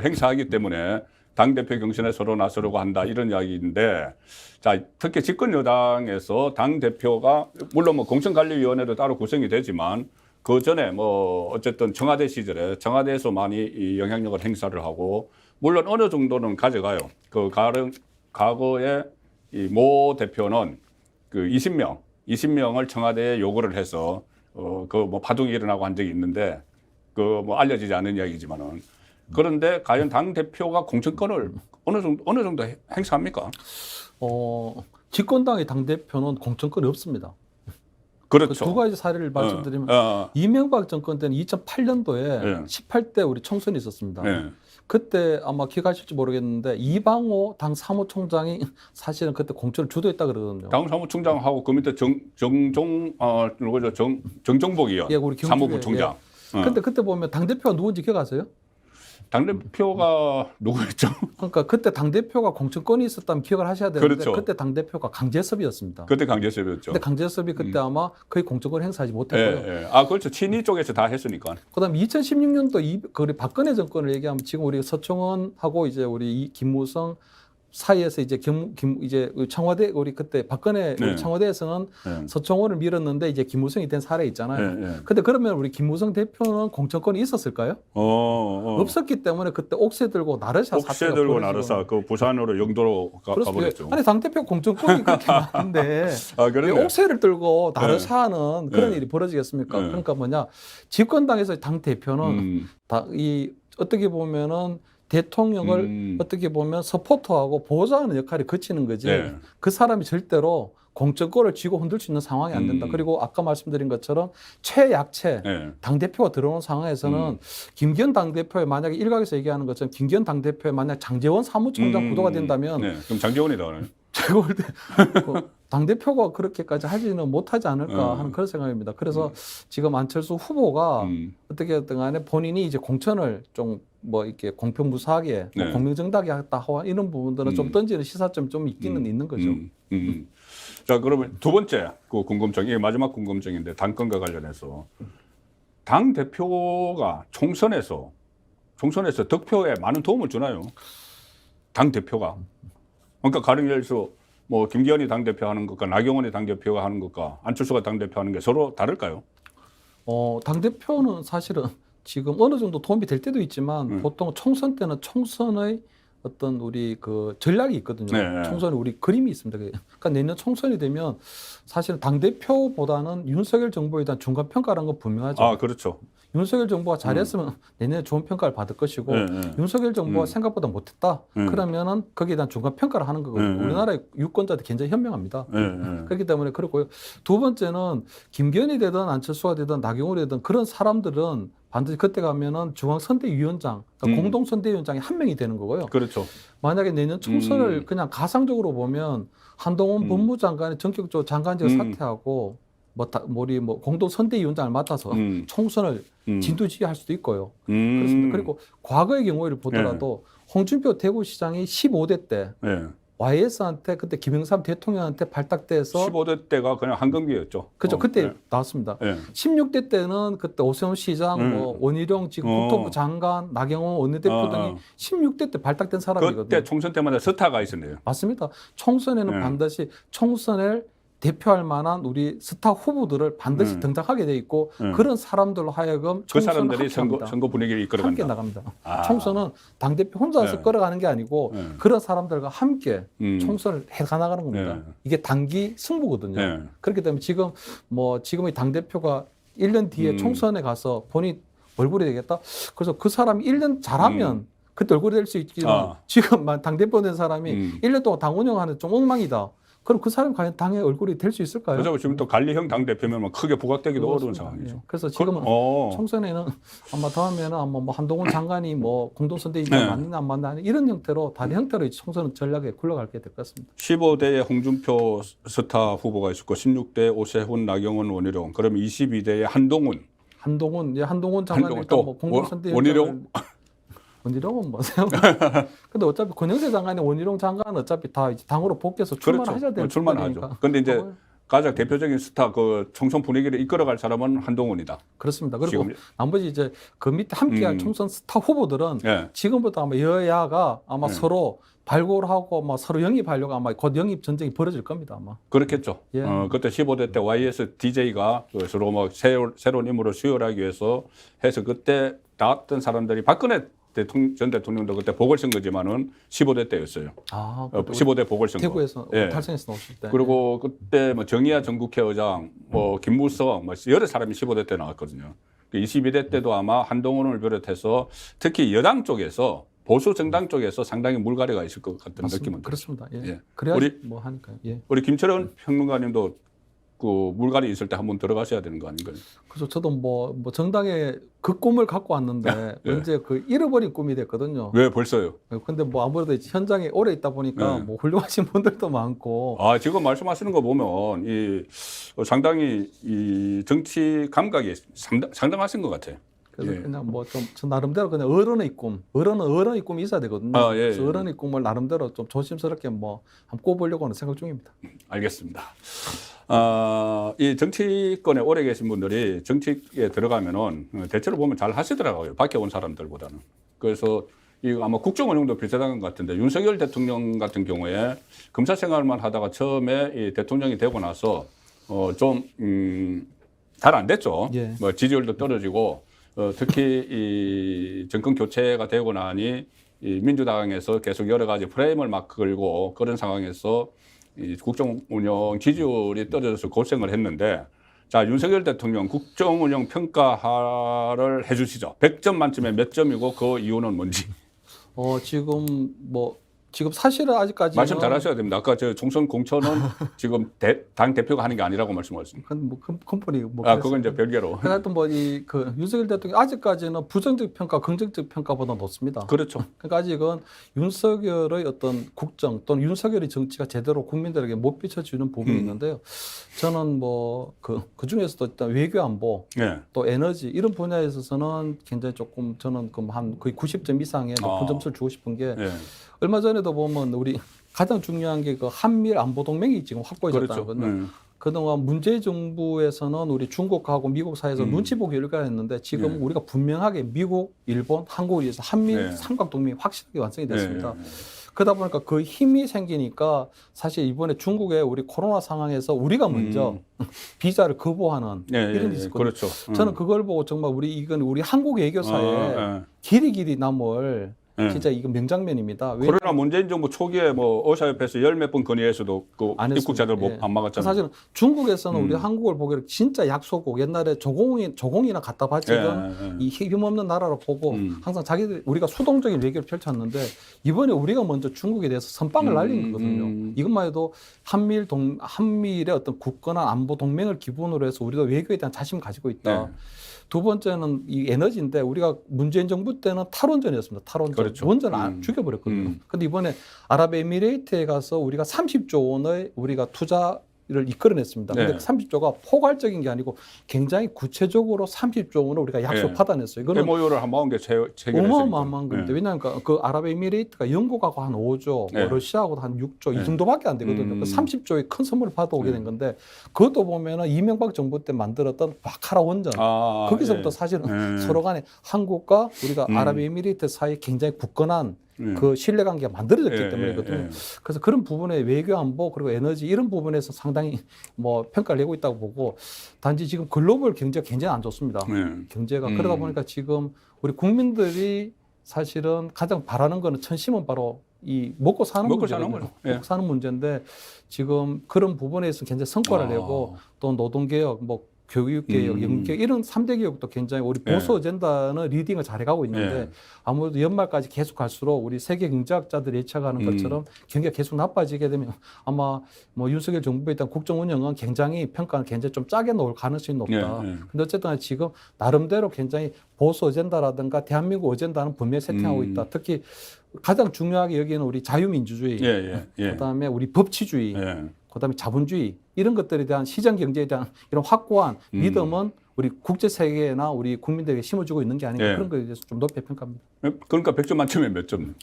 행사하기 때문에 당 대표 경선에 서로 나서려고 한다 이런 이야기인데, 자 특히 집권 여당에서 당 대표가 물론 뭐 공천관리위원회도 따로 구성이 되지만 그 전에 뭐 어쨌든 청와대 시절에 청와대에서 많이 이 영향력을 행사를 하고 물론 어느 정도는 가져가요. 그 과거에 이 모 대표는 그 20명을 청와대에 요구를 해서 그 뭐 파동이 일어나고 한 적이 있는데. 그 뭐 알려지지 않은 이야기지만은 그런데 과연 당 대표가 공천권을 어느 정도 행사합니까? 집권당의 당 대표는 공천권이 없습니다. 그렇죠. 그 2가지 사례를 말씀드리면 이명박 정권 때는 2008년도에 18대 우리 총선이 있었습니다. 그때 아마 기억하실지 모르겠는데 이방호 당 사무총장이 사실은 그때 공천을 주도했다 그러거든요. 당 사무총장하고 그 밑에 정종복 의원, 예, 우리 사무부 총장. 근데 그때 보면 당대표가 누군지 기억하세요? 당대표가 누구였죠? 그러니까 그때 당대표가 공천권이 있었다면 기억을 하셔야 되는데 그렇죠. 그때 당대표가 강재섭이었습니다. 그때 강재섭이었죠. 근데 강재섭이 그때 아마 거의 공천권을 행사하지 못했고요. 예. 아, 그렇죠. 친이 쪽에서 다 했으니까. 그다음에 2016년도 우리 박근혜 정권을 얘기하면 지금 우리 서청원하고 이제 우리 김무성 사이에서 이제 이제 청와대 우리 그때 박근혜 우리 청와대에서는 서청원을 밀었는데 이제 김무성이 된 사례 있잖아요. 근데 그러면 우리 김무성 대표는 공천권이 있었을까요? 없었기 때문에 그때 옥새 들고 나르샤 옥새 들고 나르샤 그 부산으로 영도로 가버렸죠. 아니 당 대표 공천권이 그렇게 많은데 왜 옥새를 들고 나르샤는 그런 일이 벌어지겠습니까? 그러니까 뭐냐 집권당에서 당 대표는 이 어떻게 보면은 대통령을 어떻게 보면 서포터하고 보호자하는 역할이 거치는 거지. 그 사람이 절대로 공천권을 쥐고 흔들 수 있는 상황이 안 된다. 그리고 아까 말씀드린 것처럼 최약체 당대표가 들어오는 상황에서는 김기현 당대표에 만약에 일각에서 얘기하는 것처럼 김기현 당대표에 만약 장제원 사무총장 구도가 된다면 그럼 장제원이 나오나요? 제가 볼 때 당대표가 그렇게까지 하지는 못하지 않을까 하는 그런 생각입니다. 그래서 지금 안철수 후보가 어떻게든 간에 본인이 이제 공천을 좀 뭐 이렇게 공평무사하게 뭐 공명정당하게 했다 하와 이런 부분들은 좀 던지는 시사점이 좀 있기는 있는 거죠. 자, 그러면 2번째 그 궁금증, 이게 마지막 궁금증인데 당권과 관련해서 당 대표가 총선에서 득표에 많은 도움을 주나요? 당 대표가. 그러니까 가령 예를 들어서 뭐 김기현이 당 대표 하는 것과 나경원이 당 대표가 하는 것과 안철수가 당 대표 하는 게 서로 다를까요? 당 대표는 사실은 지금 어느 정도 도움이 될 때도 있지만 보통 총선 때는 총선의 어떤 우리 그 전략이 있거든요. 총선에 우리 그림이 있습니다. 그러니까 내년 총선이 되면 사실 당 대표보다는 윤석열 정부에 대한 중간 평가라는 건 분명하죠. 아, 그렇죠. 윤석열 정부가 잘했으면 내년에 좋은 평가를 받을 것이고 윤석열 정부가 생각보다 못했다. 그러면은 거기에 대한 중간 평가를 하는 거거든요. 우리나라의 유권자들 굉장히 현명합니다. 그렇기 때문에 그렇고요. 2번째는 김기현이 되든 안철수가 되든 나경원이 되든 그런 사람들은 반드시 그때 가면은 중앙선대위원장, 그러니까 공동선대위원장이 한 명이 되는 거고요. 그렇죠. 만약에 내년 총선을 그냥 가상적으로 보면 한동훈 법무장관이 전격적으로 장관직을 사퇴하고 우리 공동선대위원장을 맡아서 총선을 진두지휘할 수도 있고요. 그렇습니다. 그리고 과거의 경우를 보더라도 홍준표 대구시장이 15대 때 YS한테 그때 김영삼 대통령한테 발탁돼서 15대 때가 그냥 한금기였죠. 그죠. 그때 네. 나왔습니다. 네. 16대 때는 그때 오세훈 시장, 뭐 원희룡 지금 국토부 장관, 나경원 원내대표 등이 16대 때 발탁된 사람이거든요. 그때 총선 때마다 스타가 있었네요. 맞습니다. 총선에는 네. 반드시 총선을 대표할 만한 우리 스타 후보들을 반드시 등장하게 돼 있고 그런 사람들로 하여금 그 총선을 사람들이 선거 분위기를 이끌어간다. 함께 나갑니다. 총선은 당대표 혼자서 끌어가는 게 아니고 그런 사람들과 함께 총선을 해가 나가는 겁니다. 이게 단기 승부거든요. 그렇기 때문에 지금의 당대표가 1년 뒤에 총선에 가서 본인 얼굴이 되겠다. 그래서 그 사람이 1년 잘하면 그때 얼굴이 될 수 있지만 지금 당대표 된 사람이 1년 동안 당 운영하는 좀 엉망이다. 그럼 그 사람이 과연 당의 얼굴이 될 수 있을까요? 그렇죠. 지금 또 관리형 당대표면 크게 부각되기도 어려운 상황이죠. 예. 그래서 지금은 총선에는 아마 다음에는 아마 뭐 한동훈 장관이 뭐 공동선대위가 맞느냐 안 맞느냐 이런 형태로 다른 형태로 총선 전략에 굴러가게 될 것 같습니다. 15대에 홍준표 스타 후보가 있었고 16대 오세훈, 나경원, 원희룡. 그럼 22대에 한동훈 장관이 또 뭐 공동선대위 원희룡 원희룡은 뭐세요? 근데 어차피 권영세 장관이 원희룡 장관은 어차피 다 이제 당으로 복귀해서 출마하셔야 그렇죠. 될 출마하죠. 그런데 이제 가장 대표적인 스타 그 총선 분위기를 이끌어갈 사람은 한동훈이다. 그렇습니다. 그리고 나머지 이제 그 밑에 함께할 총선 스타 후보들은 지금부터 아마 여야가 아마 서로 발굴하고 막 서로 영입하려고 아마 곧 영입 전쟁이 벌어질 겁니다. 아마. 그렇겠죠. 그때 15대 때 YS DJ가 서로 뭐 새로운 임무를 수혈하기 위해서 해서 그때 나왔던 사람들이 박근혜 전 대통령도 그때 보궐선거지만은 15대 때였어요. 15대 보궐선거. 대구에서 탈선해서 나오실 때. 그리고 그때 뭐 정의아 전국회 의장, 뭐 김무성, 뭐 여러 사람이 15대 때 나왔거든요. 22대 때도 아마 한동훈을 비롯해서 특히 여당 쪽에서 보수 정당 쪽에서 상당히 물갈이가 있을 것 같은 느낌은 그렇습니다. 예. 그래야 뭐 하니까요. 우리 김철원 평론가님도 그 물갈이 있을 때 한번 들어가셔야 되는 거 아닌가요? 그래서 저도 뭐 정당에 그 꿈을 갖고 왔는데 언제 그 잃어버린 꿈이 됐거든요. 왜 벌써요? 근데 뭐 아무래도 현장에 오래 있다 보니까 뭐 훌륭하신 분들도 많고. 지금 말씀하시는 거 보면 상당히 이 정치 감각이 상당하신 것 같아요. 그래서 그냥 뭐 좀 저 나름대로 그냥 어른의 꿈이 있어야 되거든요. 그래서 어른의 꿈을 나름대로 좀 조심스럽게 뭐 한번 꿔보려고 하는 생각 중입니다. 알겠습니다. 이 정치권에 오래 계신 분들이 정치에 들어가면은 대체로 보면 잘 하시더라고요. 밖에 온 사람들보다는. 그래서 이 아마 국정 운영도 비슷한 것 같은데 윤석열 대통령 같은 경우에 검사 생활만 하다가 처음에 이 대통령이 되고 나서 좀 잘 안 됐죠. 뭐 지지율도 떨어지고 특히 이 정권 교체가 되고 나니 이 민주당에서 계속 여러 가지 프레임을 막 걸고 그런 상황에서 이 국정 운영 지지율이 떨어져서 고생을 했는데 자, 윤석열 대통령 국정 운영 평가를 해 주시죠. 100점 만점에 몇 점이고 그 이유는 뭔지. 지금 사실은 아직까지는 말씀 잘 하셔야 됩니다. 아까 저 총선 공천은 지금 당 대표가 하는 게 아니라고 말씀하셨습니다. 뭐 컨퍼니 뭐 그건 이제 별개로. 하여튼 그 윤석열 대통령 아직까지는 부정적 평가, 긍정적 평가보다 높습니다. 그렇죠. 그러니까 아직은 윤석열의 어떤 국정 또는 윤석열의 정치가 제대로 국민들에게 못 비춰주는 부분이 있는데요. 저는 그 중에서도 일단 외교 안보, 또 에너지 이런 분야에 있어서는 굉장히 조금 저는 한 거의 90점 이상의 높은 점수를 주고 싶은 게 얼마 전에도 보면 우리 가장 중요한 게 그 한미일 안보 동맹이 지금 확고해졌다거든요. 그렇죠. 그동안 문재인 정부에서는 우리 중국하고 미국 사이에서 눈치 보기 일가했는데 지금 우리가 분명하게 미국, 일본, 한국을 위해서 한미일 삼각 동맹이 확실하게 완성이 됐습니다. 그러다 보니까 그 힘이 생기니까 사실 이번에 중국의 우리 코로나 상황에서 우리가 먼저 비자를 거부하는 이런 일이 있었거든요. 그렇죠. 저는 그걸 보고 정말 이건 우리 한국 외교사에 길이 남을 진짜 이건 명장면입니다. 코로나 문재인 정부 초기에 뭐 의사협회에서 열 몇 번 건의해서도 그 입국자들 안 막았잖아요. 사실은 중국에서는 우리 한국을 보기로 진짜 약소국 옛날에 조공이나 갖다 바치던 이 힘없는 나라로 보고 항상 자기들 우리가 수동적인 외교를 펼쳤는데 이번에 우리가 먼저 중국에 대해서 선빵을 날린 거거든요. 이것만 해도 한미일의 어떤 굳건한 안보 동맹을 기본으로 해서 우리가 외교에 대한 자신을 가지고 있다. 두 번째는 이 에너지인데 우리가 문재인 정부 때는 탈원전이었습니다. 탈원전. 그렇죠. 원전을 죽여버렸거든요. 근데 이번에 아랍에미레이트에 가서 우리가 30조 원의 우리가 투자 를 이끌어냈습니다. 네. 근데 30조가 포괄적인 게 아니고 굉장히 구체적으로 30조 원을 우리가 약속 네. 받아냈어요. 이거는 MOU를 한 40개 체결했으니까. 어마어마한 겁니다. 왜냐하면 그 아랍에미레이트가 영국하고 한 5조, 네. 러시아하고 한 6조 이 네. 정도밖에 안 되거든요. 그 30조의 큰 선물을 받아오게 된 건데 그것도 보면은 이명박 정부 때 만들었던 바카라 원전 거기서부터 사실은 서로 간에 한국과 우리가 아랍에미레이트 사이에 굉장히 굳건한 그 신뢰관계가 만들어졌기 때문이거든요. 그래서 그런 부분에 외교 안보 그리고 에너지 이런 부분에서 상당히 뭐 평가를 내고 있다고 보고 단지 지금 글로벌 경제가 굉장히 안 좋습니다. 경제가 그러다 보니까 지금 우리 국민들이 사실은 가장 바라는 거는 천심은 바로 이 먹고 사는 문제거든요. 먹고 사는 문제인데 지금 그런 부분에서 굉장히 성과를 내고 또 노동개혁 뭐 교육개혁, 연계혁 이런 3대 개혁도 굉장히 우리 보수 어젠다는 리딩을 잘해가고 있는데 아무래도 연말까지 계속 갈수록 우리 세계 경제학자들이 예측하는 것처럼 경기가 계속 나빠지게 되면 아마 뭐 윤석열 정부에 일단 국정 운영은 굉장히 평가는 굉장히 좀 짜게 놓을 가능성이 높다. 근데 어쨌든 지금 나름대로 굉장히 보수 어젠다라든가 대한민국 어젠다는 분명히 세팅하고 있다. 특히 가장 중요하게 여기는 우리 자유민주주의, 그다음에 우리 법치주의, 그다음에 자본주의 이런 것들에 대한 시장 경제에 대한 이런 확고한 믿음은 우리 국제 세계나 우리 국민들에게 심어주고 있는 게 아닌가 그런 거에 대해서 좀 높게 평가합니다. 그러니까 100점 만점에 몇 점?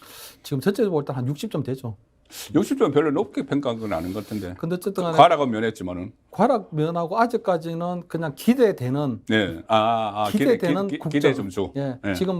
지금 전체적으로 볼 때 한 60점 되죠. 60점 별로 높게 평가한 건 아닌 것 같은데. 근데 어쨌든 간에 과락은 면했지만은. 과락 면하고 아직까지는 그냥 기대되는 기대되는 기대 점수. 지금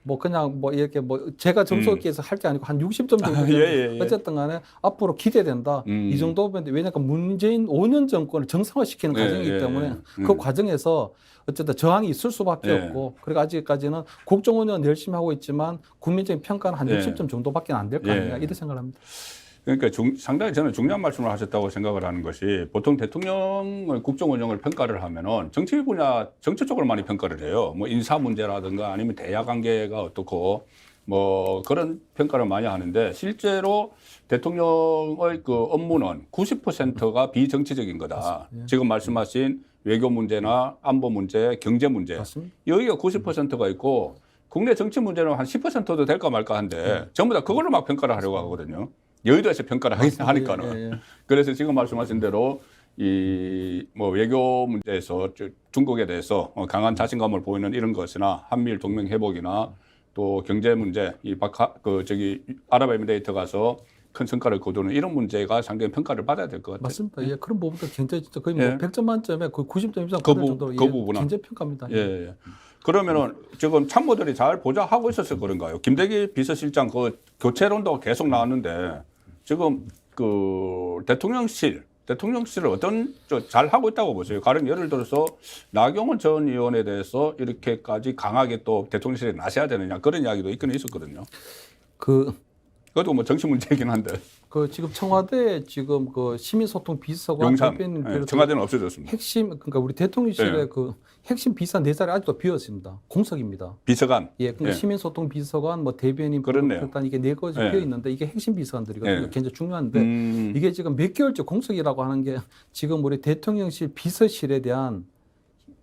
뭐 그냥 뭐 이렇게 뭐 제가 점수 얻기위해서 할 게 아니고 한 60점 정도 어쨌든 간에 앞으로 기대된다. 이 정도면 왜냐하면 문재인 5년 정권을 정상화시키는 과정이기 때문에 그 과정에서 어쨌든 저항이 있을 수밖에 없고 그리고 아직까지는 국정 운영 열심히 하고 있지만 국민적인 평가는 한 60점 정도밖에 안 될 거 아니냐 이런 생각을 합니다. 그러니까 상당히 저는 중요한 말씀을 하셨다고 생각을 하는 것이 보통 대통령의 국정 운영을 평가를 하면은 정치 분야, 정치 쪽으로 많이 평가를 해요. 뭐 인사 문제라든가 아니면 대야 관계가 어떻고 뭐 그런 평가를 많이 하는데 실제로 대통령의 그 업무는 90%가 비정치적인 거다. 지금 말씀하신 외교 문제나 안보 문제, 경제 문제. 맞습니다. 여기가 90%가 있고 국내 정치 문제는 한 10%도 될까 말까 한데 전부 다 그걸로 막 평가를 하려고 하거든요. 여의도에서 평가를 하니까는. 그래서 지금 말씀하신 대로 이 뭐 외교 문제에서 중국에 대해서 강한 자신감을 보이는 이런 것이나 한미일 동맹 회복이나 또 경제 문제, 아랍에미레이트 가서 큰 성과를 거두는 이런 문제가 상당히 평가를 받아야 될 것 같아요. 맞습니다. 그런 부분도 굉장히 진짜 거의 뭐 100점 만점에 거의 90점 이상 그 받을 정도로 부분은 굉장히 평가입니다. 그러면은 지금 참모들이 잘 보좌하고 있어서 그런가요? 김대기 비서실장 그 교체론도 계속 나왔는데 지금 그 대통령실을 어떤 잘 하고 있다고 보세요? 가령 예를 들어서 나경원 전 의원에 대해서 이렇게까지 강하게 또 대통령실에 나서야 되느냐 그런 이야기도 있긴 있었거든요. 그것도 뭐 정치 문제이긴 한데. 지금 청와대 지금 그 시민소통 비서관 영상 청와대는 없어졌습니다. 그러니까 우리 대통령실의 그 핵심 비서관 4자리 아직도 비어 있습니다. 공석입니다. 비서관. 그러니까 시민소통 비서관, 뭐 대변인, 일단 이게 4곳이 비어 있는데 이게 핵심 비서관들이거든요. 굉장히 중요한데 이게 지금 몇 개월째 공석이라고 하는 게 지금 우리 대통령실 비서실에 대한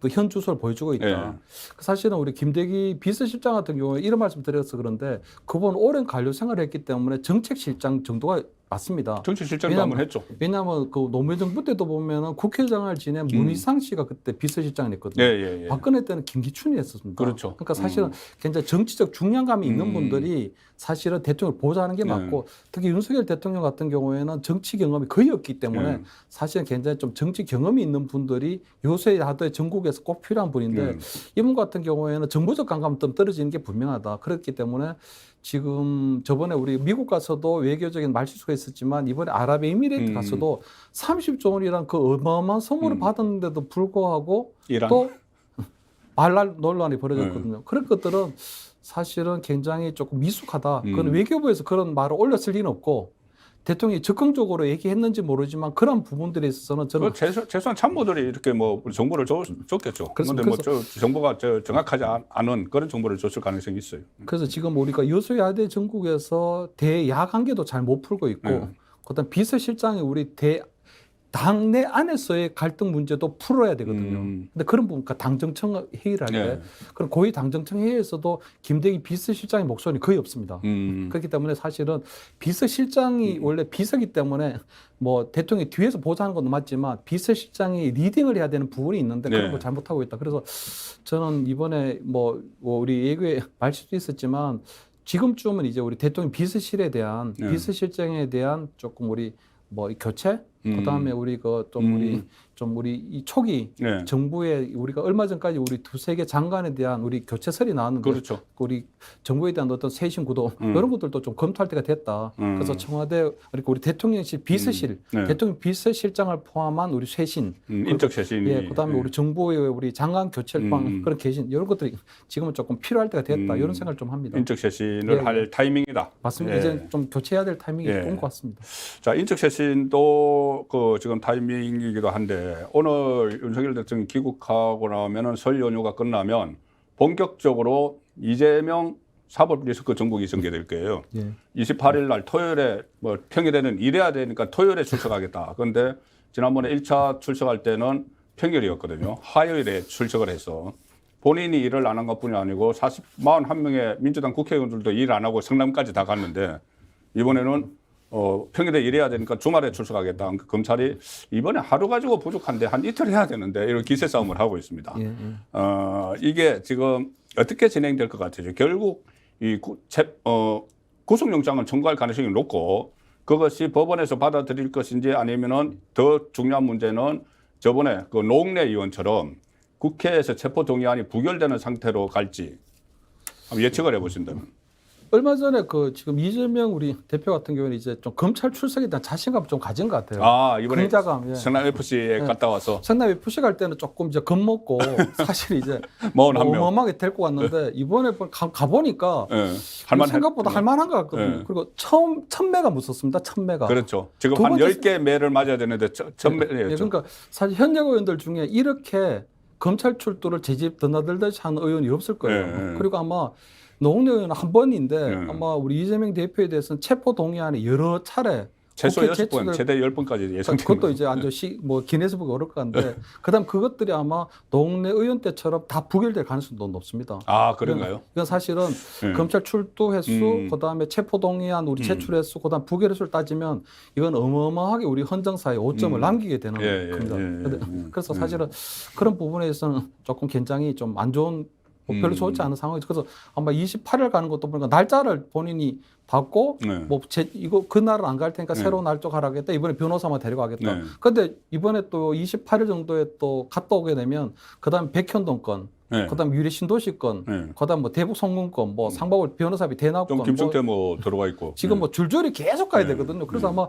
그 현 주소를 보여주고 있다. 사실은 우리 김대기 비서실장 같은 경우에 이런 말씀 드려서 그런데 그분 오랜 관료 생활을 했기 때문에 정책실장 정도가 맞습니다. 정책실장도 한번 했죠. 왜냐하면 그 노무현 정부 때도 보면은 국회의장을 지낸 문희상 씨가 그때 비서실장을 했거든요. 박근혜 때는 김기춘이 했었습니다. 그렇죠. 그러니까 사실은 굉장히 정치적 중량감이 있는 분들이 사실은 대통령을 보좌하는 게 맞고 특히 윤석열 대통령 같은 경우에는 정치 경험이 거의 없기 때문에 사실은 굉장히 좀 정치 경험이 있는 분들이 요새 하도에 전국에서 꼭 필요한 분인데 이분 같은 경우에는 정보적 감각은 좀 떨어지는 게 분명하다. 그렇기 때문에 지금 저번에 우리 미국 가서도 외교적인 말실수가 있었지만 이번에 아랍에미레이트 가서도 30조 원이란 그 어마어마한 선물을 받았는데도 불구하고 이란. 또 말랄 논란이 벌어졌거든요. 그런 것들은 사실은 굉장히 조금 미숙하다. 그건 외교부에서 그런 말을 올렸을 리는 없고 대통령이 적극적으로 얘기했는지 모르지만 그런 부분들에 있어서는 저는 최소한 참모들이 이렇게 뭐 정보를 줬겠죠. 그런데 뭐 정보가 정확하지 않은 그런 정보를 줬을 가능성이 있어요. 그래서 지금 우리가 여소야대 전국에서 대야 관계도 잘 못 풀고 있고 그다음 비서실장이 우리 당내 안에서의 갈등 문제도 풀어야 되거든요. 근데 그런 부분, 그러니까 당정청 회의를 할 때, 그럼 고위 당정청 회의에서도 김대기 비서실장의 목소리는 거의 없습니다. 그렇기 때문에 사실은 비서실장이 원래 비서기 때문에 뭐 대통령이 뒤에서 보좌하는 것도 맞지만 비서실장이 리딩을 해야 되는 부분이 있는데 그런 걸 잘못하고 있다. 그래서 저는 이번에 뭐 우리 예고에 말실도 있었지만 지금쯤은 이제 우리 대통령 비서실에 대한 비서실장에 대한 조금 우리 뭐 교체, 그다음에 우리 우리 이 초기 정부에 우리가 얼마 전까지 우리 두세 개 장관에 대한 우리 교체설이 나왔는데 그렇죠. 우리 정부에 대한 어떤 쇄신 구도 이런 것들도 좀 검토할 때가 됐다. 그래서 청와대 그러니까 우리 대통령실 비서실, 대통령 비서실장을 포함한 우리 쇄신, 인적 쇄신이, 예, 그다음에 우리 정부의 우리 장관 교체방 그런 개신 이런 것들이 지금은 조금 필요할 때가 됐다. 이런 생각을 좀 합니다. 인적 쇄신을 할 타이밍이다. 맞습니다. 이제 좀 교체해야 될 타이밍이 온 것 같습니다. 자, 인적 쇄신도 그 지금 타이밍이기도 한데 오늘 윤석열 대통령이 귀국하고 나면은 설 연휴가 끝나면 본격적으로 이재명 사법 리스크 정국이 전개될 거예요. 28일 날 토요일에 뭐 평일에는 일해야 되니까 토요일에 출석하겠다. 그런데 지난번에 1차 출석할 때는 평일이었거든요. 화요일에 출석을 해서 본인이 일을 안 한 것뿐이 아니고 41명의 민주당 국회의원들도 일 안 하고 성남까지 다 갔는데 이번에는 평일에 일해야 되니까 주말에 출석하겠다. 그러니까 검찰이 이번에 하루 가지고 부족한데 한 이틀 해야 되는데 이런 기세 싸움을 하고 있습니다. 이게 지금 어떻게 진행될 것 같아요? 결국 이 구속영장을 청구할 가능성이 높고 그것이 법원에서 받아들일 것인지 아니면은 더 중요한 문제는 저번에 그 노웅래 의원처럼 국회에서 체포동의안이 부결되는 상태로 갈지 한번 예측을 해보신다면. 얼마 전에 그 지금 이재명 우리 대표 같은 경우는 이제 좀 검찰 출석에 대한 자신감을 좀 가진 것 같아요. 아, 이번에 긍자감, 성남 FC에 갔다 와서. 성남 FC 갈 때는 조금 이제 겁먹고 사실 이제 어마어마하게 데리고 왔는데 이번에 가보니까 생각보다 할만한 것 같거든요. 그리고 처음 1000매가 무섭습니다. 1000매가. 그렇죠. 지금 한 10개 매를 맞아야 되는데 1000매였죠. 그러니까 사실 현역 의원들 중에 이렇게 검찰 출두를 제집 드나들듯이 하는 의원이 없을 거예요. 그리고 아마 노웅래 의원은 한 번인데 아마 우리 이재명 대표에 대해서는 체포 동의안이 여러 차례 최소 6번, 최대 10번까지 예상됩니다. 그것도 이제 뭐 기네스북에 오를 것 같은데 그다음 그것들이 아마 노웅래 의원 때처럼 다 부결될 가능성도 높습니다. 아, 그런가요? 이건 사실은 검찰 출두 횟수, 그다음에 체포 동의안 우리 제출 횟수, 그다음 부결 횟수를 따지면 이건 어마어마하게 우리 헌정사에 5점을 남기게 되는 겁니다. 그래서 사실은 그런 부분에서는 조금 굉장히 좀 안 좋은 별로 좋지 않은 상황이죠. 그래서 아마 28일 가는 것도 보니까 날짜를 본인이 받고 뭐 이거 그날은 안 갈 테니까 새로운 날짜 가라겠다. 이번에 변호사만 데려가겠다. 근데 이번에 또 28일 정도에 또 갔다 오게 되면 그다음 백현동 건, 그다음 유리 신도시 건, 그다음 뭐 대북 송금 건, 뭐 상박을 변호사비 대납 건, 김성태 뭐 들어가 있고 지금 뭐 줄줄이 계속 가야 되거든요. 그래서 아마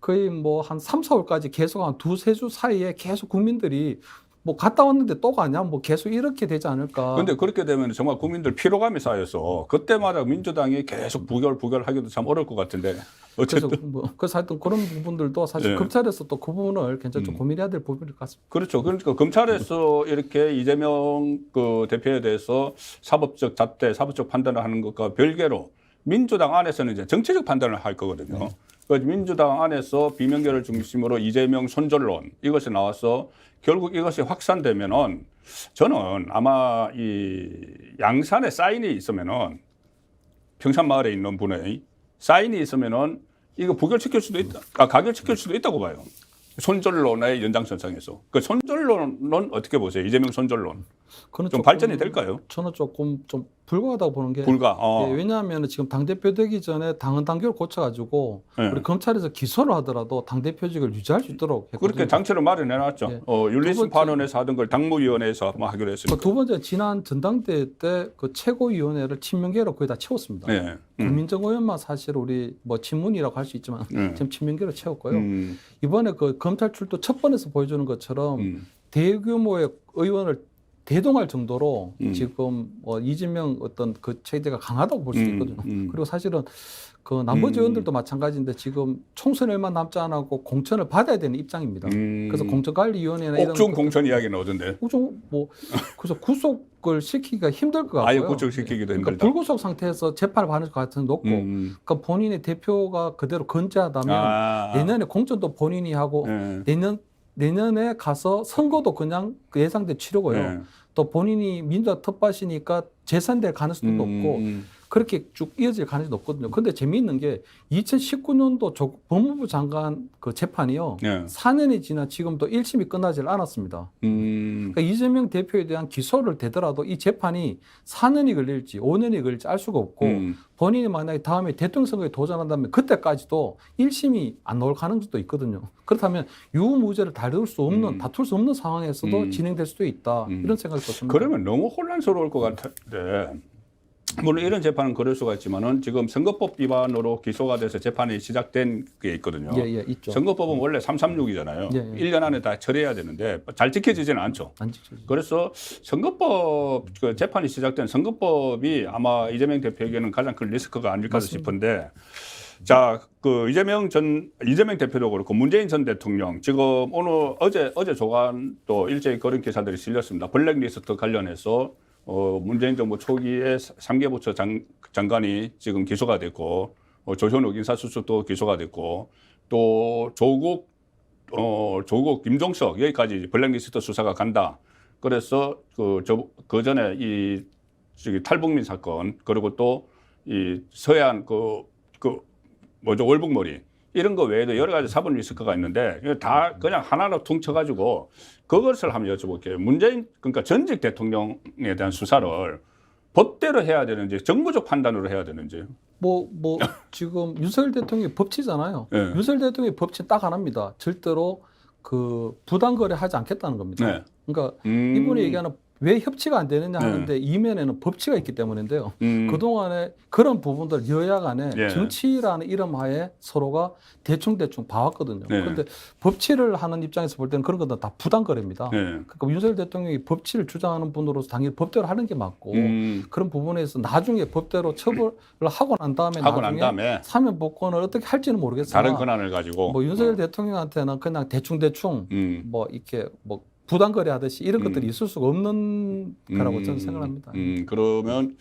거의 뭐 한 3, 4월까지 계속 한 2-3주 사이에 계속 국민들이 뭐 갔다 왔는데 또 가냐? 뭐 계속 이렇게 되지 않을까? 그런데 그렇게 되면 정말 국민들 피로감이 쌓여서 그때마다 민주당이 계속 부결하기도 참 어려울 것 같은데 어쨌든 그래서 하여튼 그런 부분들도 사실 검찰에서 또 그 부분을 굉장히 좀 고민해야 될 부분일 것 같습니다. 그렇죠. 그러니까 검찰에서 이렇게 이재명 그 대표에 대해서 사법적 잣대, 사법적 판단을 하는 것과 별개로 민주당 안에서는 이제 정치적 판단을 할 거거든요. 그래서 민주당 안에서 비명계를 중심으로 이재명 손절론 이것이 나와서 결국 이것이 확산되면은 저는 아마 이 양산에 사인이 있으면은 평산마을에 있는 분의 사인이 있으면은 이거 부결시킬 수도 있다, 가결시킬 수도 있다고 봐요. 손절론의 연장선상에서. 그 손절론은 어떻게 보세요? 이재명 손절론. 좀 발전이 될까요? 저는 조금 좀 불가하다고 보는 게. 예, 왜냐하면 지금 당대표 되기 전에 당헌 당규를 고쳐가지고 우리 검찰에서 기소를 하더라도 당대표직을 유지할 수 있도록 했거든요. 그렇게 장치를 마련해놨죠. 윤리심판원에서 하던 걸 당무위원회에서 뭐 하기로 했으니까. 두 번째 지난 전당대회 때 그 최고위원회를 친명계로 거의 다 채웠습니다. 김민정 의원만 사실 우리 뭐 친문이라고 할 수 있지만 지금 친명계로 채웠고요. 이번에 그 검찰 출두 첫 번에서 보여주는 것처럼 대규모의 의원을 대동할 정도로 지금 이재명 어떤 그 체제가 강하다고 볼 수도 있거든요. 그리고 사실은 그 나머지 의원들도 마찬가지인데 지금 총선이 얼마 남지 않았고 공천을 받아야 되는 입장입니다. 그래서 공천관리위원회나 이런 옥중 공천 이야기는 오던데. 옥중 그래서 구속을 시키기가 힘들 것 같고요. 아예 구속시키기도 힘들다. 그러니까 불구속 상태에서 재판을 받을 가능성이 높고, 그러니까 본인의 대표가 그대로 건재하다면 내년에 공천도 본인이 하고 내년에 가서 선거도 그냥 그 예상대로 치르고요. 또 본인이 민주당 텃밭이니까 재선될 가능성도 높고 그렇게 쭉 이어질 가능성이 높거든요. 근데 재미있는 게 2019년도 법무부 장관 그 재판이요. 4년이 지나 지금도 1심이 끝나질 않았습니다. 그러니까 이재명 대표에 대한 기소를 되더라도 이 재판이 4년이 걸릴지 5년이 걸릴지 알 수가 없고 본인이 만약에 다음에 대통령 선거에 도전한다면 그때까지도 1심이 안 나올 가능성도 있거든요. 그렇다면 유무죄를 다툴 수 없는 상황에서도 진행될 수도 있다. 이런 생각이 듭니다. 그러면 너무 혼란스러울 것 같은데 물론 이런 재판은 그럴 수가 있지만은 지금 선거법 위반으로 기소가 돼서 재판이 시작된 게 있거든요. 있죠. 선거법은 원래 336이잖아요. 1년 안에 다 처리해야 되는데 잘 지켜지지는 않죠. 안 지켜지죠. 그래서 선거법 그 재판이 시작된 선거법이 아마 이재명 대표에게는 가장 큰 리스크가 아닐까 싶은데 자, 그 이재명 대표도 그렇고 문재인 전 대통령 지금 오늘 어제 조간도 일제히 그런 기사들이 실렸습니다. 블랙리스트 관련해서 문재인 정부 초기에 3개 부처 장관이 지금 기소가 됐고 조현욱 인사수석도 기소가 됐고 또 조국 김종석 여기까지 블랙리스트 수사가 간다. 그래서 그 전에 이 탈북민 사건 그리고 또 이 서해안 월북머리 이런 거 외에도 여러 가지 사법 리스크가 있는데 다 그냥 하나로 퉁쳐가지고 그것을 한번 여쭤볼게요. 문재인 그러니까 전직 대통령에 대한 수사를 법대로 해야 되는지 정부적 판단으로 해야 되는지. 지금 윤석열 대통령이 법치잖아요. 윤석열 대통령이 법치 딱 하나입니다. 절대로 그 부당거래 하지 않겠다는 겁니다. 그러니까 이분이 얘기하는 왜 협치가 안 되느냐 하는데 이면에는 법치가 있기 때문인데요. 그동안에 그런 부분들 여야 간에 정치라는 이름 하에 서로가 대충 봐왔거든요. 그런데 법치를 하는 입장에서 볼 때는 그런 것들은 다 부당거래입니다. 그러니까 윤석열 대통령이 법치를 주장하는 분으로서 당연히 법대로 하는 게 맞고 그런 부분에서 나중에 법대로 처벌을 하고 난 다음에 사면 복권을 어떻게 할지는 모르겠으나 다른 권한을 가지고 윤석열 대통령한테는 그냥 대충 이렇게 부당거래 하듯이 이런 것들이 있을 수가 없는 거라고 저는 생각합니다. 그러면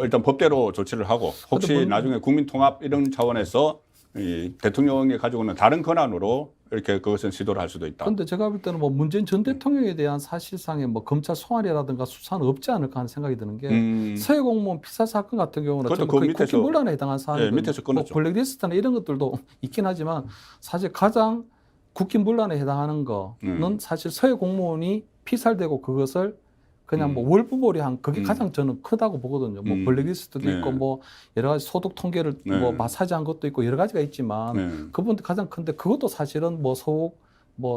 일단 법대로 조치를 하고 혹시 나중에 국민통합 이런 차원에서 이 대통령이 가지고 있는 다른 권한으로 이렇게 그것은 시도를 할 수도 있다. 그런데 제가 볼 때는 문재인 전 대통령에 대한 사실상의 검찰 소환이라든가 수사는 없지 않을까 하는 생각이 드는 게 서해 공무원 피살 사건 같은 경우는 거의 국기문란에 해당한 사안이거든요. 밑에서 끊었죠. 블랙리스트나 이런 것들도 있긴 하지만 사실 가장 국기문란에 해당하는 거는 사실 서해 공무원이 피살되고 그것을 그냥 월부보리한 그게 가장 저는 크다고 보거든요. 블랙리스트도 있고 여러 가지 소득 통계를 마사지한 것도 있고 여러 가지가 있지만 그분들 가장 큰데 그것도 사실은 서욱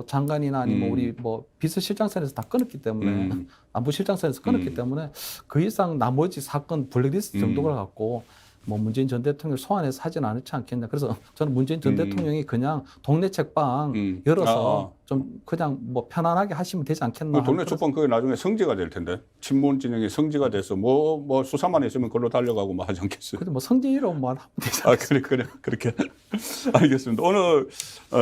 장관이나 아니면 우리 비서실장선에서 다 끊었기 때문에 안보실장선에서 끊었기 때문에 그 이상 나머지 사건 블랙리스트 정도를 갖고 문재인 전 대통령을 소환해서 하지는 않지 않겠냐. 그래서 저는 문재인 전 대통령이 그냥 동네 책방 열어서 좀 그냥 편안하게 하시면 되지 않겠나. 동네 책방 그게 나중에 성지가 될 텐데. 친문 진영이 성지가 돼서 수사만 있으면 그걸로 달려가고 하지 않겠어요. 근데 성지로만 하면 되지 않겠어요. 그렇게. 알겠습니다. 오늘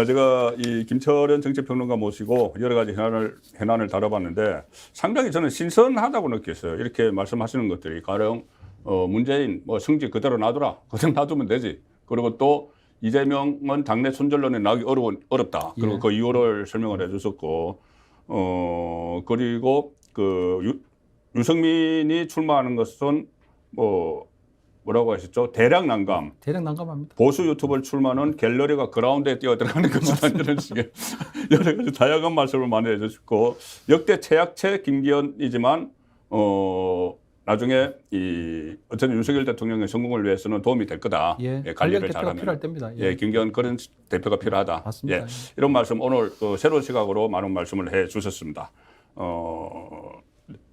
제가 이 김철현 정치평론가 모시고 여러 가지 현안을 다뤄봤는데 상당히 저는 신선하다고 느꼈어요. 이렇게 말씀하시는 것들이 가령 문재인 성지 그대로 놔두라. 그대로 놔두면 되지. 그리고 또 이재명은 당내 손절론에 나기 어렵다. 그리고 그 이유를 설명을 해주셨고, 그리고 유승민이 출마하는 것은 뭐라고 하셨죠? 대량 난감합니다. 보수 유튜버 출마는 갤러리가 그라운드에 뛰어들어가는 것이다. 이런 식의 여러 가지 다양한 말씀을 많이 해주셨고, 역대 최약체 김기현이지만 나중에 어쨌든 윤석열 대통령의 성공을 위해서는 도움이 될 거다. 관리를 잘하면. 필요할 때입니다. 김기현 그런 대표가 필요하다. 맞습니다. 이런 말씀 오늘 새로운 시각으로 많은 말씀을 해 주셨습니다.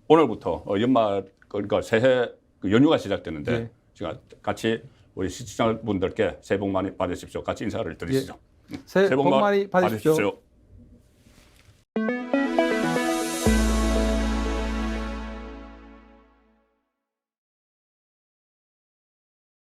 오늘부터 연말 그러니까 새해 연휴가 시작되는데 제가 같이 우리 시청자분들께 새해 복 많이 받으십시오. 같이 인사를 드리시죠. 새해 복 많이 받으십시오.